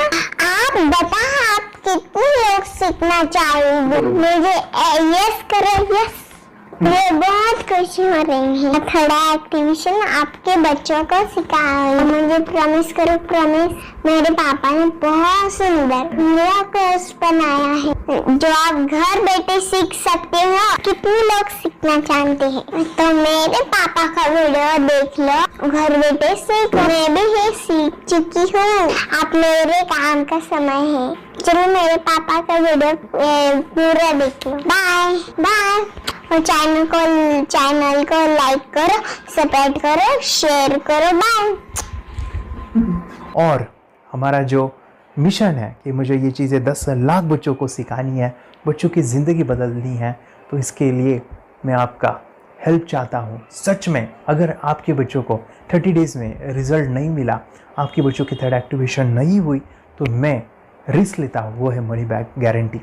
आप बताओ, आप कितने लोग सीखना चाहोगे? मुझे यस करो, यस। मैं बहुत खुशी हो रही है। थोड़ा एक्टिवेशन आपके बच्चों को सिखाओ। मुझे प्रॉमिस करो, प्रॉमिस। मेरे पापा ने बहुत सुंदर मेरा कोर्स बनाया है जो आप घर बैठे सीख सकते हो। कितने लोग सीखना चाहते हैं तो मेरे पापा का वीडियो देख लो, घर बैठे सीख। मैं भी ये सीख चुकी हूँ। आप मेरे काम का समय है। चलो मेरे पापा का वीडियो पूरा देख लो। Bye bye. और चैनल को लाइक करो, सपोर्ट करो, शेयर करो। बाय। और हमारा जो मिशन है कि मुझे ये चीज़ें 10 लाख बच्चों को सिखानी है, बच्चों की ज़िंदगी बदलनी है, तो इसके लिए मैं आपका हेल्प चाहता हूँ। सच में अगर आपके बच्चों को 30 डेज़ में रिज़ल्ट नहीं मिला, आपके बच्चों की थर्ड एक्टिवेशन नहीं हुई, तो मैं रिस्क लेता हूँ, वो है मनी बैक गारंटी।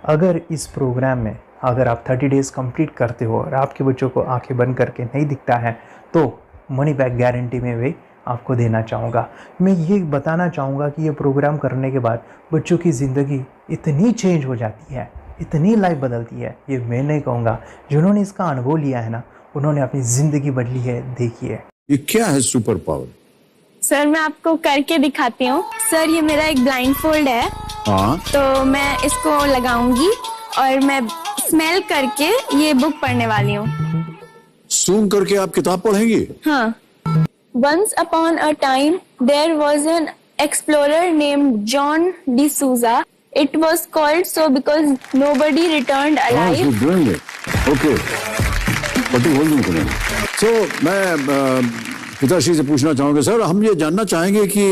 अगर इस प्रोग्राम में अगर आप 30 डेज़ कंप्लीट करते हो और आपके बच्चों को आंखें बंद करके नहीं दिखता है, तो मनी बैक गारंटी में भी आपको देना चाहूँगा। मैं ये बताना चाहूँगा कि ये प्रोग्राम करने के बाद बच्चों की ज़िंदगी इतनी चेंज हो जाती है, इतनी लाइफ बदलती है, ये मैं नहीं कहूँगा। जिन्होंने इसका अनुभव लिया है ना, उन्होंने अपनी ज़िंदगी बदली है। देखिए ये क्या है सुपर पावर? सर, मैं आपको करके दिखाती हूँ। सर, ये मेरा एक ब्लाइंड फोल्ड है। हाँ, तो मैं इसको लगाऊंगी और मैं स्मेल करके ये बुक पढ़ने वाली हूँ। सूंघ करके आप किताब पढ़ेंगी? हाँ. Once upon a time, there was an explorer named John D'Souza. It was called so because nobody returned alive. He's doing it. Okay. पट्टी खोल दूं तुम्हें. So मैं पिताश्री से पूछना चाहूंगा सर, हम ये जानना चाहेंगे कि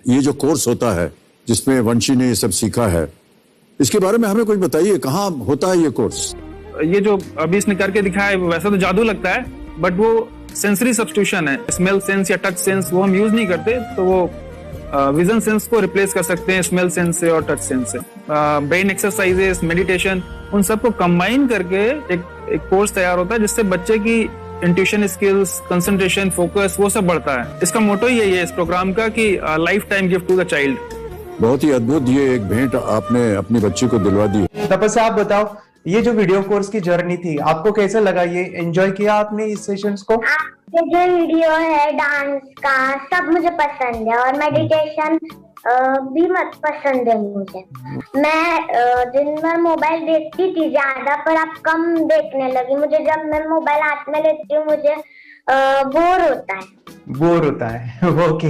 ये जो कोर्स होता है जिसमें वंशी ने ये सब सीखा है, इसके बारे में हमें कुछ बताइए. कहाँ होता है ये कोर्स? ये जो अभी इसने करके दिखाया है वैसा तो जादू लगता है, बट वो सेंसरी सब्स्टिट्यूशन है. स्मेल सेंस या टच सेंस वो हम यूज नहीं करते, तो वो विजन सेंस को रिप्लेस कर सकते हैं स्मेल सेंस से और टच सेंस से. ब्रेन एक्सरसाइजेस, मेडिटेशन, उन सबको कंबाइन करके एक कोर्स तैयार होता है जिससे बच्चे की इंट्यूशन स्किल्स, कंसंट्रेशन, फोकस वो सब बढ़ता है. इसका मोटो ही यही है इस प्रोग्राम का कि life time gift to the child. बहुत ही अद्भुत ये एक भेंट आपने अपनी बच्ची को दिलवा दी. तपस्या, आप बताओ, ये जो वीडियो कोर्स की जर्नी थी आपको कैसा लगा? ये एंजॉय किया आपने इस सेशंस को? ये जो वीडियो है डांस का सब मुझे पसंद है और मेडिटेशन भी मत पसंद है मुझे. मैं दिन भर मोबाइल देखती थी ज्यादा, पर अब कम देखने लगी. मुझे जब मैं मोबाइल हाथ में लेती हूँ मुझे बोर होता है. ओके.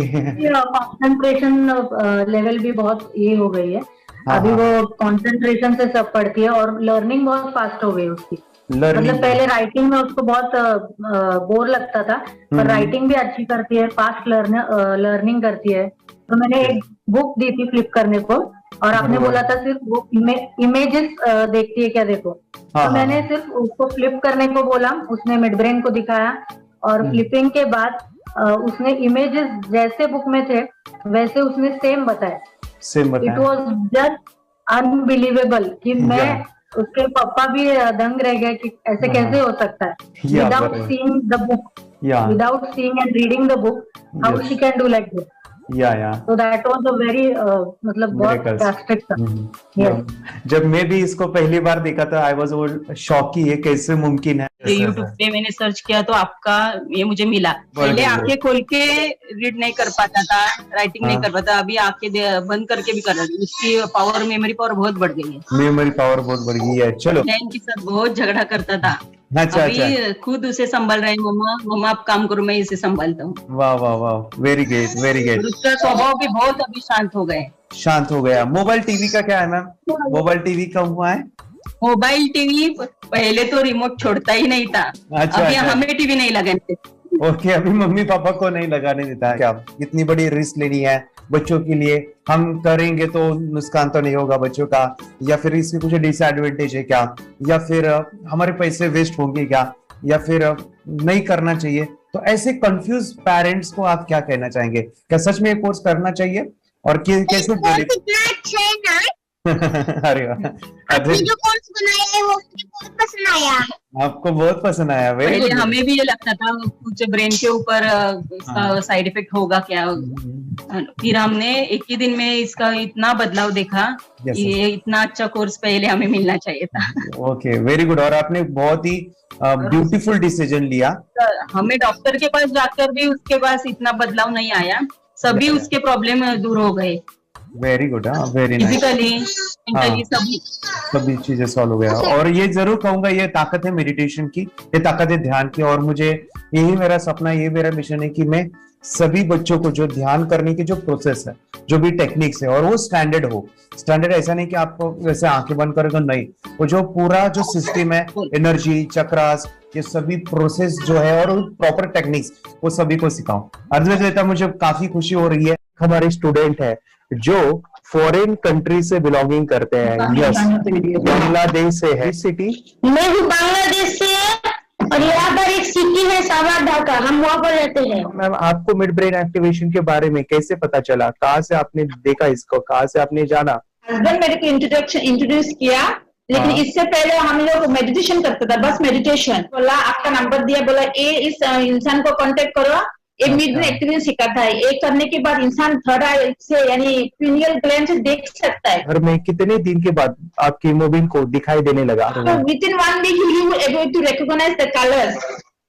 कंसंट्रेशन लेवल भी बहुत ये हो गई है. अभी वो कंसंट्रेशन से सब पढ़ती है और लर्निंग बहुत फास्ट हो गई उसकी. मतलब पहले राइटिंग में उसको बहुत बोर लगता था, पर राइटिंग भी अच्छी करती है, फास्ट लर्निंग करती है. तो मैंने एक बुक दी थी फ्लिप करने को और आपने बोला था सिर्फ वो इमेजेस देखती है क्या, देखो. तो मैंने सिर्फ उसको फ्लिप करने को बोला, उसने मिड ब्रेन को दिखाया और फ्लिपिंग के बाद उसने इमेजेस जैसे बुक में थे वैसे उसने सेम बताया. इट वॉज जस्ट अनबिलीवेबल कि मैं उसके पापा भी दंग रह गए कि ऐसे कैसे हो सकता है. Without seeing the book, without seeing and reading the book, how she can do like this. So that was a very मतलब बहुत ड्रास्टिक था. जब मैं भी इसको पहली बार देखा था आई वाज शॉक कि ये कैसे मुमकिन है. यूट्यूब पे मैंने सर्च किया तो आपका ये मुझे मिला. पहले आंखें खोल के रीड नहीं कर पाता था, राइटिंग नहीं कर पाता, अभी आंखें बंद करके भी कर रहा है. उसकी पावर, मेमोरी पावर बहुत बढ़ गई है. मेमोरी पावर बहुत बढ़ गई है. चलो, बहन के साथ बहुत झगड़ा करता था. अभी खुद उसे संभाल रहे हैं. मम्मा आप काम करो, मैं इसे संभालता हूँ. वाह वाह वाह, वेरी ग्रेट वेरी ग्रेट. उसका स्वभाव भी बहुत अभी शांत हो गया. मोबाइल टीवी का क्या है मैम? मोबाइल टीवी कब हुआ है? मोबाइल टीवी पहले तो रिमोट छोड़ता ही नहीं था. अभी हमें टीवी नहीं लगाने देते. ओके, अभी मम्मी पापा को नहीं लगाने देता है. क्या इतनी बड़ी रिस्क लेनी है बच्चों के लिए? हम करेंगे तो नुकसान तो नहीं होगा बच्चों का, या फिर इसकी कुछ डिसएडवांटेज है क्या, या फिर हमारे पैसे वेस्ट होंगे क्या, या फिर नहीं करना चाहिए? तो ऐसे कंफ्यूज पेरेंट्स को आप क्या कहना चाहेंगे? क्या सच में ये कोर्स करना चाहिए और कैसे? अरे आपने जो कोर्स बनाया है वो मुझे बहुत पसंद आया. आपको बहुत पसंद आया? पहले हमें भी ये लगता था कुछ ब्रेन के ऊपर इसका साइड इफेक्ट होगा क्या. फिर हमने एक ही दिन में इसका इतना बदलाव देखा. ये इतना अच्छा कोर्स पहले हमें मिलना चाहिए था. Okay, very good. और आपने बहुत ही ब्यूटीफुल डिसीजन लिया. हमें डॉक्टर के पास जाकर भी उसके पास इतना बदलाव नहीं आया. सभी उसके प्रॉब्लम दूर हो गए. Very good. Very nice. सभी चीजें सॉल्व हो गया. और ये जरूर कहूंगा, ये ताकत है मेडिटेशन की, ये ताकत है ध्यान की. और मुझे यही मेरा सपना, ये मेरा मिशन है कि मैं सभी बच्चों को जो ध्यान करने की जो प्रोसेस है, जो भी टेक्निक्स है, और वो स्टैंडर्ड हो. स्टैंडर्ड ऐसा नहीं कि आपको वैसे आंखें बंद करें तो नहीं, वो जो पूरा जो सिस्टम है, एनर्जी, चक्रास, ये सभी प्रोसेस जो है और प्रॉपर टेक्निक्स, वो सभी को सिखाऊं. अर्जुन, मुझे काफी खुशी हो रही है. हमारे स्टूडेंट है जो फॉरेन कंट्री से बिलोंगिंग करते हैं. यस, बांग्लादेश से है. सिटी मैं हूँ बांग्लादेश से और यहाँ पर एक सिटी है सावर ढाका, हम वहाँ पर रहते हैं. मैम, आपको मिड ब्रेन एक्टिवेशन के बारे में कैसे पता चला? कहाँ से आपने देखा इसको, कहाँ से आपने जाना? हस्बैंड मेरे को इंट्रोड्यूस किया, लेकिन इससे पहले हम लोग मेडिटेशन करते थे, बस मेडिटेशन. बोला आपका नंबर दिया, बोला ये इस इंसान को कांटेक्ट करो, ये मिड ब्रेन एक्टिवेशन सिखाता है. ये करने के बाद इंसान थर्ड आई से यानी पिनियल ग्लैंड से देख सकता है. घर में कितने दिन के बाद आपकी हीमोग्लोबिन को दिखाई देने लगा? Within 1 week you will able to recognise the colours,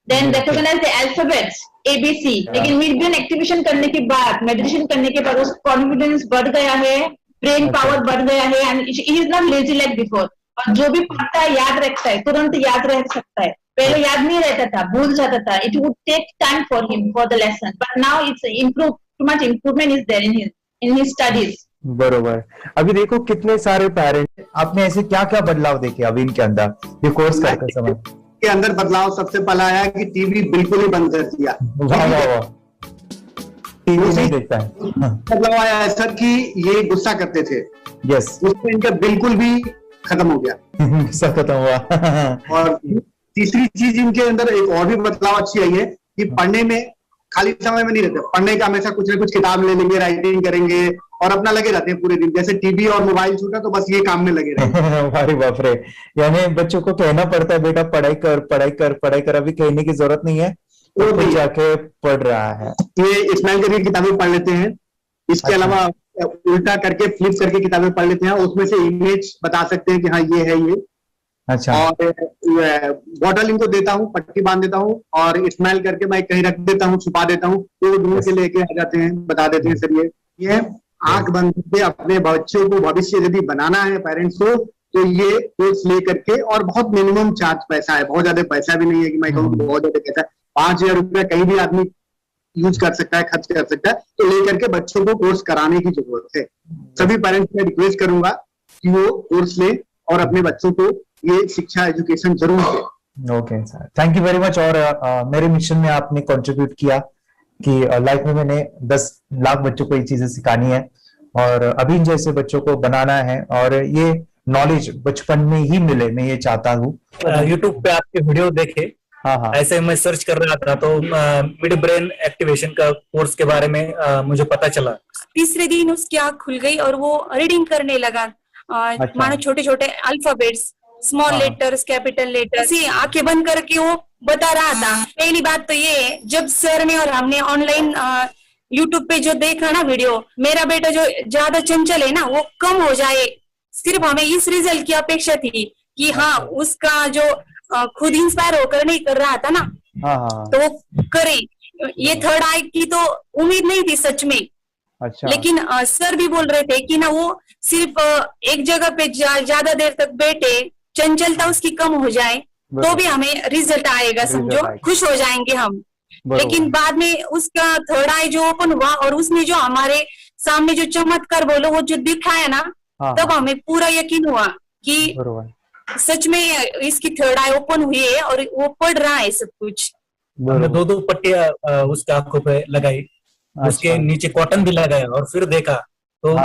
then recognise the alphabets ABC. लेकिन मिड ब्रेन एक्टिवेशन करने के बाद, मेडिटेशन करने के बाद उसका कॉन्फिडेंस बढ़ गया है, ब्रेन पावर बढ़ गया है, and he is not lazy like before. और जो भी पढ़ता है याद रखता है, तुरंत याद रह सकता है. पहले याद नहीं रहता था, भूल जाता था. It would take time for him for the lesson, but now it's improved. Too much improvement is there in his studies. बरोबर. अभी देखो कितने सारे पेरेंट्स, आपने ऐसे क्या क्या बदलाव देखे अभी इनके अंदर ये कोर्स करते समय? के अंदर बदलाव सबसे पहला आया कि टीवी बिल्कुल ही बंद कर दिया. वाह वाह वाह, टीवी नहीं देखता है. बदलाव आया है सर कि ये गुस्सा करते थे. यस, उसमें इनका बिल्कुल भी खत्म हो गया. गुस्सा खत्म हुआ. और तीसरी चीज इनके अंदर एक और भी बदलाव अच्छी आई है कि पढ़ने में खाली समय में नहीं रहते, पढ़ने का हमेशा कुछ ना कुछ किताब ले लेंगे, राइटिंग करेंगे और अपना लगे रहते हैं पूरे दिन. जैसे टीवी और मोबाइल छूटा तो बस ये काम में लगे रहते हैं. अरे बाप रे, यानी बच्चों को कहना पड़ता है बेटा पढ़ाई कर पढ़ाई कर पढ़ाई कर, अभी कहने की जरूरत नहीं है, वो तो जाके पढ़ रहा है. ये स्माइल करके किताबें पढ़ लेते हैं. इसके अलावा उल्टा करके फ्लिप करके किताबें पढ़ लेते हैं, उसमें से इमेज बता सकते हैं कि हाँ ये है ये. अच्छा. और बॉटल इनको देता हूँ, पट्टी बांध देता हूँ और स्माइल करके मैं कहीं रख देता हूँ, छुपा देता हूँ, तो ढूंढ के लेके आ जाते हैं, बता देते हैं सर ये आंख बंद करके अपने बच्चों को भविष्य यदि बनाना है पेरेंट्स को तो ये कोर्स ले करके. और बहुत मिनिमम चार्ज पैसा है, बहुत ज्यादा पैसा भी नहीं है कि मैं कहूँ बहुत ज्यादा पैसा है. 5,000 रुपया कहीं भी आदमी यूज कर सकता है, खर्च कर सकता है. तो लेकर के बच्चों को कोर्स कराने की जरूरत है. सभी पेरेंट्स में रिक्वेस्ट करूंगा कि वो कोर्स ले और अपने बच्चों को ये शिक्षा एजुकेशन जरूर दे. Okay sir, thank you very much. और मेरे मिशन में आपने कंट्रीब्यूट किया कि लाइफ में मैंने 10 लाख बच्चों को ये चीजें सिखानी है और अभी जैसे बच्चों को बनाना है और ये नॉलेज बचपन में ही मिले, मैं ये चाहता हूँ. यूट्यूब पे आपके वीडियो देखे, हाँ, ऐसे मैं सर्च कर रहा था तो मिड ब्रेन एक्टिवेशन का कोर्स के बारे में मुझे पता चला. तीसरे दिन उसकी आँख खुल गई और वो रीडिंग करने लगा. मानो छोटे छोटे alphabets, small letters, capital letters, आंखें बंद करके वो बता रहा था. पहली बात तो ये, जब सर ने और हमने ऑनलाइन यूट्यूब पे जो देखा ना वीडियो, मेरा बेटा जो ज्यादा चंचल है ना वो कम हो जाए, सिर्फ हमें इस रिजल्ट की अपेक्षा थी कि हाँ उसका जो खुद इंस्पायर होकर नहीं कर रहा था ना, तो वो करे. ये थर्ड आई की तो उम्मीद नहीं थी सच में. अच्छा. लेकिन सर भी बोल रहे थे कि ना वो सिर्फ एक जगह पे ज्यादा देर तक बैठे, चंचलता उसकी कम हो जाए तो भी हमें रिजल्ट आएगा, समझो खुश हो जाएंगे हम. लेकिन बाद में उसका थर्ड आई जो ओपन हुआ और उसने जो हमारे सामने जो चमत्कार बोलो वो जो दिखाया ना, तब हमें पूरा यकीन हुआ कि सच में इसकी थर्ड आई ओपन हुई है और वो पढ़ रहा है सब कुछ. हमने 2 पट्टियां उसके आंखों पे लगाई, उसके नीचे कॉटन भी लगाया और फिर देखा तो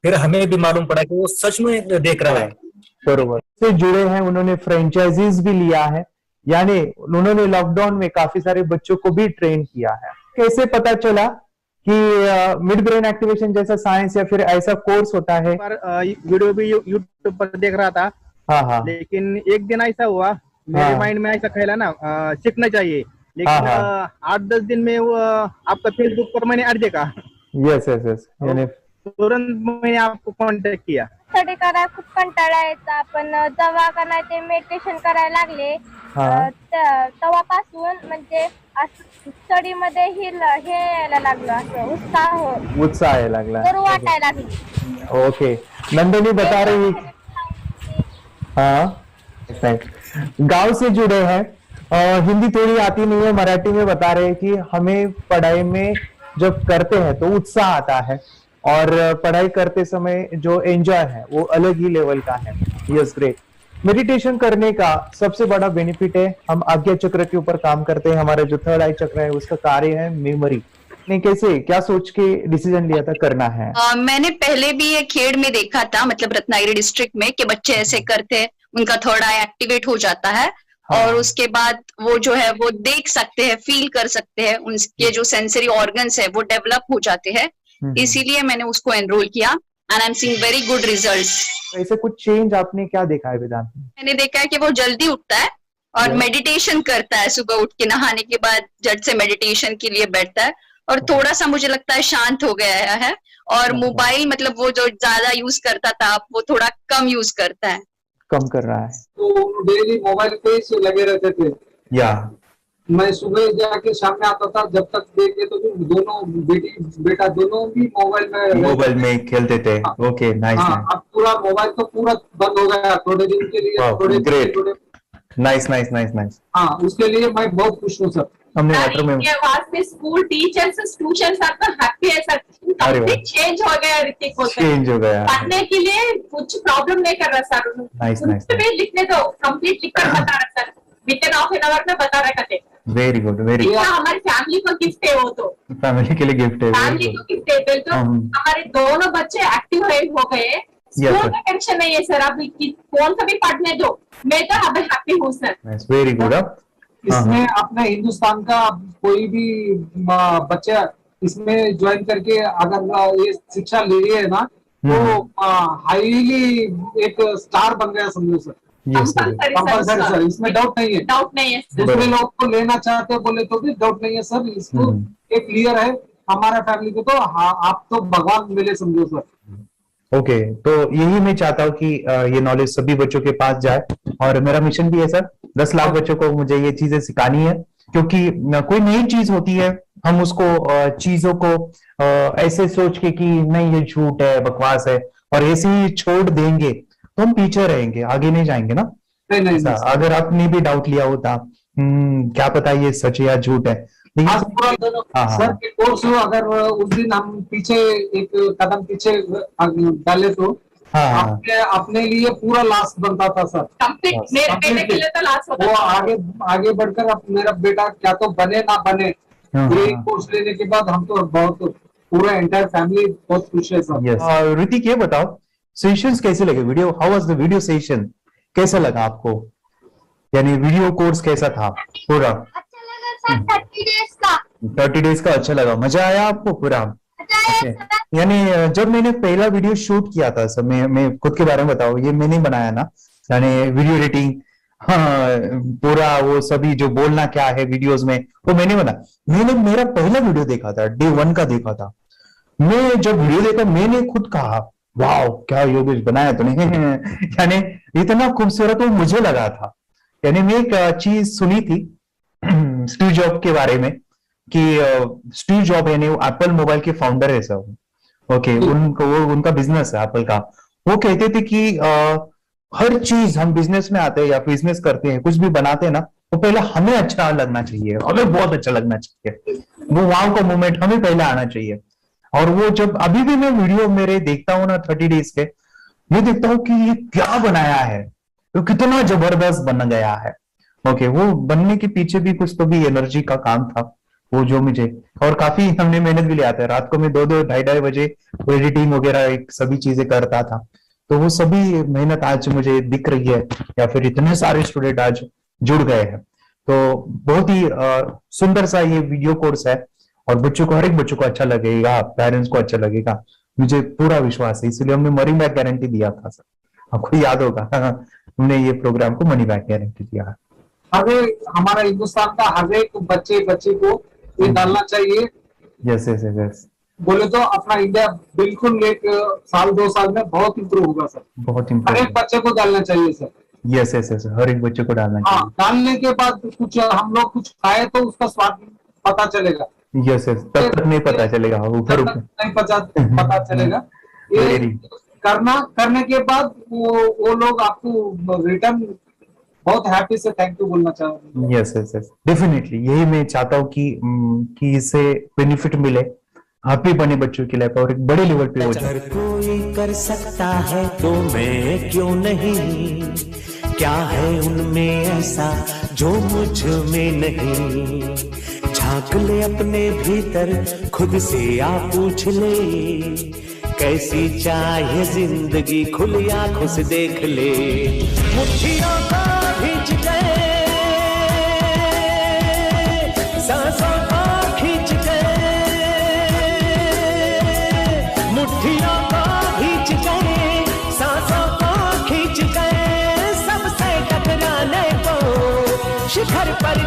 फिर हमें भी मालूम पड़ा कि वो सच में देख रहा है. बरोबर से जुड़े हैं, उन्होंने फ्रेंचाइजीज भी लिया है, यानी उन्होंने लॉकडाउन में काफी सारे बच्चों को भी ट्रेन किया है. कैसे पता चला कि मिड ब्रेन एक्टिवेशन जैसा साइंस या फिर ऐसा कोर्स होता है? वीडियो भी यूट्यूब पर देख रहा था. हाँ. लेकिन एक दिन ऐसा हुआ मेरे माइंड में ऐसा ख्याल ना सीखना चाहिए, लेकिन 8-10 दिन में वो आपका फेसबुक पर मैंने ऐड देखा. यस यानी तुरंत मैंने आपको कॉन्टॅक्ट किया. स्टडी करायला खूप कंटाळा यायचा, पण जेव्हा का नाही ते मेडिटेशन करायला लागले तेव्हापासून म्हणजे स्टडी मध्ये हे यायला लागलं, असं उत्साह यायला लागला, बरं वाटायला लागलं. ओके. नंदिनी बता रही, हाँ गांव से जुड़े हैं, हिंदी थोड़ी आती नहीं है, मराठी में बता रहे हैं कि हमें पढ़ाई में जब करते हैं तो उत्साह आता है और पढ़ाई करते समय जो एंजॉय है वो अलग ही लेवल का है. Yes, great. मेडिटेशन करने का सबसे बड़ा बेनिफिट है, हम आज्ञा चक्र के ऊपर काम करते हैं. हमारा जो थर्ड आई चक्र है उसका कार्य है मेमोरी. ने कैसे क्या सोच के डिसीजन लिया था करना है? मैंने पहले भी ये खेड़ में देखा था, मतलब रत्नागिरी डिस्ट्रिक्ट में, कि बच्चे ऐसे करते हैं, उनका थर्ड आई एक्टिवेट हो जाता है. और उसके बाद वो जो है वो देख सकते हैं, फील कर सकते हैं, उनके जो सेंसरी ऑर्गन्स है वो डेवलप हो जाते हैं. इसीलिए मैंने उसको एनरोल किया and I am seeing very good results. ऐसे कुछ चेंज आपने क्या देखा है वेदांत? मैंने देखा है कि वो जल्दी उठता है और मेडिटेशन करता है. सुबह उठ के नहाने के बाद झट से मेडिटेशन के लिए बैठता है और थोड़ा सा मुझे लगता है शांत हो गया है. और मोबाइल मतलब वो जो ज्यादा यूज करता था वो थोड़ा कम यूज करता है, कम कर रहा है. तो डेली मोबाइल पे ही लगे रहते थे. या मैं सुबह जाके शाम में आता था, जब तक देखे तो दोनों बेटा दोनों भी मोबाइल में खेलते थे. Okay, nice. अब पूरा मोबाइल तो पूरा बंद हो गया थोड़े दिन के लिए. Great. Nice nice nice nice. हाँ, उसके लिए मैं बहुत खुश हूँ सर। हमने वाटर में के वास्ते स्कूल टीचर्स स्टूडेंट्स आपका हैप्पी है सर, कंप्लीट चेंज हो गया ऋतिक को सर। चेंज हो गया, पढ़ने के लिए कुछ प्रॉब्लम नहीं कर रहा सर। Nice nice. भी लिखने दो, कंप्लीट लिखकर बता रहा sir, with in half an hour में बता रहा कहते। Very good very good. हमारी फैमिली को गिफ्ट है, वो तो फैमिली के लिए गिफ्ट है, फैमिली को गिफ्ट है। तो हमारे दोनों बच्चे एक्टिव हो गए, स्कूल का टेंशन नहीं है सर। अभी कौन सा भी पढ़ने दो, मैं तो अभी हैप्पी हूँ सर। Very good. इसमें अपने हिंदुस्तान का कोई भी बच्चा इसमें ज्वाइन करके अगर ये शिक्षा ले है ना, तो हाईली एक स्टार बन गया समझो सर। कंपल्सरी सर, इसमें डाउट नहीं है। डाउट नहीं है। दूसरे लोग को लेना चाहते बोले तो भी डाउट नहीं है सर। इसको एक क्लियर है हमारा फैमिली को, तो आप तो भगवान मिले समझो सर। ओके तो यही मैं चाहता हूँ कि ये नॉलेज सभी बच्चों के पास जाए, और मेरा मिशन भी है सर 10 लाख बच्चों को मुझे ये चीजें सिखानी है। क्योंकि कोई नई चीज होती है, हम उसको चीजों को ऐसे सोच के कि नहीं ये झूठ है, बकवास है, और ऐसे ही छोड़ देंगे तो हम पीछे रहेंगे, आगे नहीं जाएंगे ना। नहीं। अगर आपने भी डाउट लिया होता क्या पता ये सच या झूठ है, सर के कोर्स अगर उस दिन हम पीछे एक कदम पीछे डाले तो अपने लिए पूरा लास्ट बनता था सर। मेरे बेटे के लिए तो लास्ट होता था। वो आगे बढ़कर अब मेरा बेटा क्या तो बने ना बने, ये कोर्स लेने के बाद हम तो बहुत पूरा एंटायर फैमिली बहुत खुश है सर। ऋतिक ये बताओ सेशंस कैसे लगे, video how was the video session, कैसा लगा आपको, यानी वीडियो कोर्स कैसा था पूरा? 30 डेज का अच्छा लगा, मजा आया आपको पूरा? यानी जब मैंने पहला वीडियो शूट किया था सर, मैं खुद के बारे में बताओ, ये मैंने बनाया ना, यानी वीडियो एडिटिंग, पूरा वो सभी जो बोलना क्या है वीडियोस में वो मैंने बना। मैंने मेरा पहला वीडियो देखा था, डे 1 का देखा था। मैं जब वीडियो देखा मैंने खुद कहा वाह क्या योगेश बनाया तो नहीं यानी इतना खूबसूरत वो मुझे लगा था। यानी मैं एक चीज सुनी थी स्टीव जॉब के बारे में कि स्टीव जॉब यानी एप्पल मोबाइल के फाउंडर है सर। ओके, उनका बिजनेस है एप्पल का। वो कहते थे कि हर चीज हम बिजनेस में आते हैं या बिजनेस करते हैं, कुछ भी बनाते हैं ना, तो पहले हमें अच्छा लगना चाहिए, हमें बहुत अच्छा लगना चाहिए, वो वाव का मोमेंट हमें पहले आना चाहिए। और वो जब अभी भी मैं वीडियो मेरे देखता हूँ ना 30 डेज के, मैं देखता हूँ कि ये क्या बनाया है, तो कितना जबरदस्त बन गया है। ओके, वो बनने के पीछे भी कुछ तो भी एनर्जी का काम था वो जो मुझे, और काफी हमने मेहनत भी लिया था। रात को मैं 2-2 ढाई बजे एडिटिंग वगैरह सभी चीजें करता था, तो वो सभी मेहनत आज मुझे दिख रही है, या फिर इतने सारे स्टूडेंट आज जुड़ गए हैं। तो बहुत ही सुंदर सा ये वीडियो कोर्स है, और बच्चों को, हर एक बच्चों को अच्छा लगेगा, पेरेंट्स को अच्छा लगेगा, मुझे पूरा विश्वास है। इसलिए हमने मनी बैक गारंटी दिया था सर, आपको याद होगा हमने ये प्रोग्राम को मनी बैक गारंटी दिया है। हमारा हिंदुस्तान का हर एक बच्चे को ये डालना चाहिए। यस बोले तो अपना इंडिया बिल्कुल 1 साल 2 साल में बहुत इंप्रूव होगा सर। बहुत हर एक बच्चे को डालना चाहिए सर। यस हर एक बच्चे को डालना चाहिए। डालने के बाद कुछ हम लोग कुछ खाए तो उसका स्वाद पता चलेगा। यस तब तक नहीं पता चलेगा, ऊपर नहीं पता चलेगा। ये करने के बाद वो लोग आपको रिटर्न बहुत हैप्पी से थैंक यू बोलना चाहूंगा। यस डेफिनेटली, यही मैं चाहता हूँ कि इससे बेनिफिट मिले हैप्पी बने बच्चों की लाइफ, और एक बड़े लेवल पे हो जाए। कोई कर सकता है तो मैं क्यों नहीं, क्या है उनमें ऐसा जो मुझ में नहीं, झांक ले अपने भीतर खुद से आ पूछ ले, कैसी चाहे जिंदगी खुली आंखों से देख ले, मुट्ठियों को खींच गए, सांसों को खींच गए, मुट्ठियों को खींच गए, सांसों को खींच गए, सबसे टकराने को शिखर पर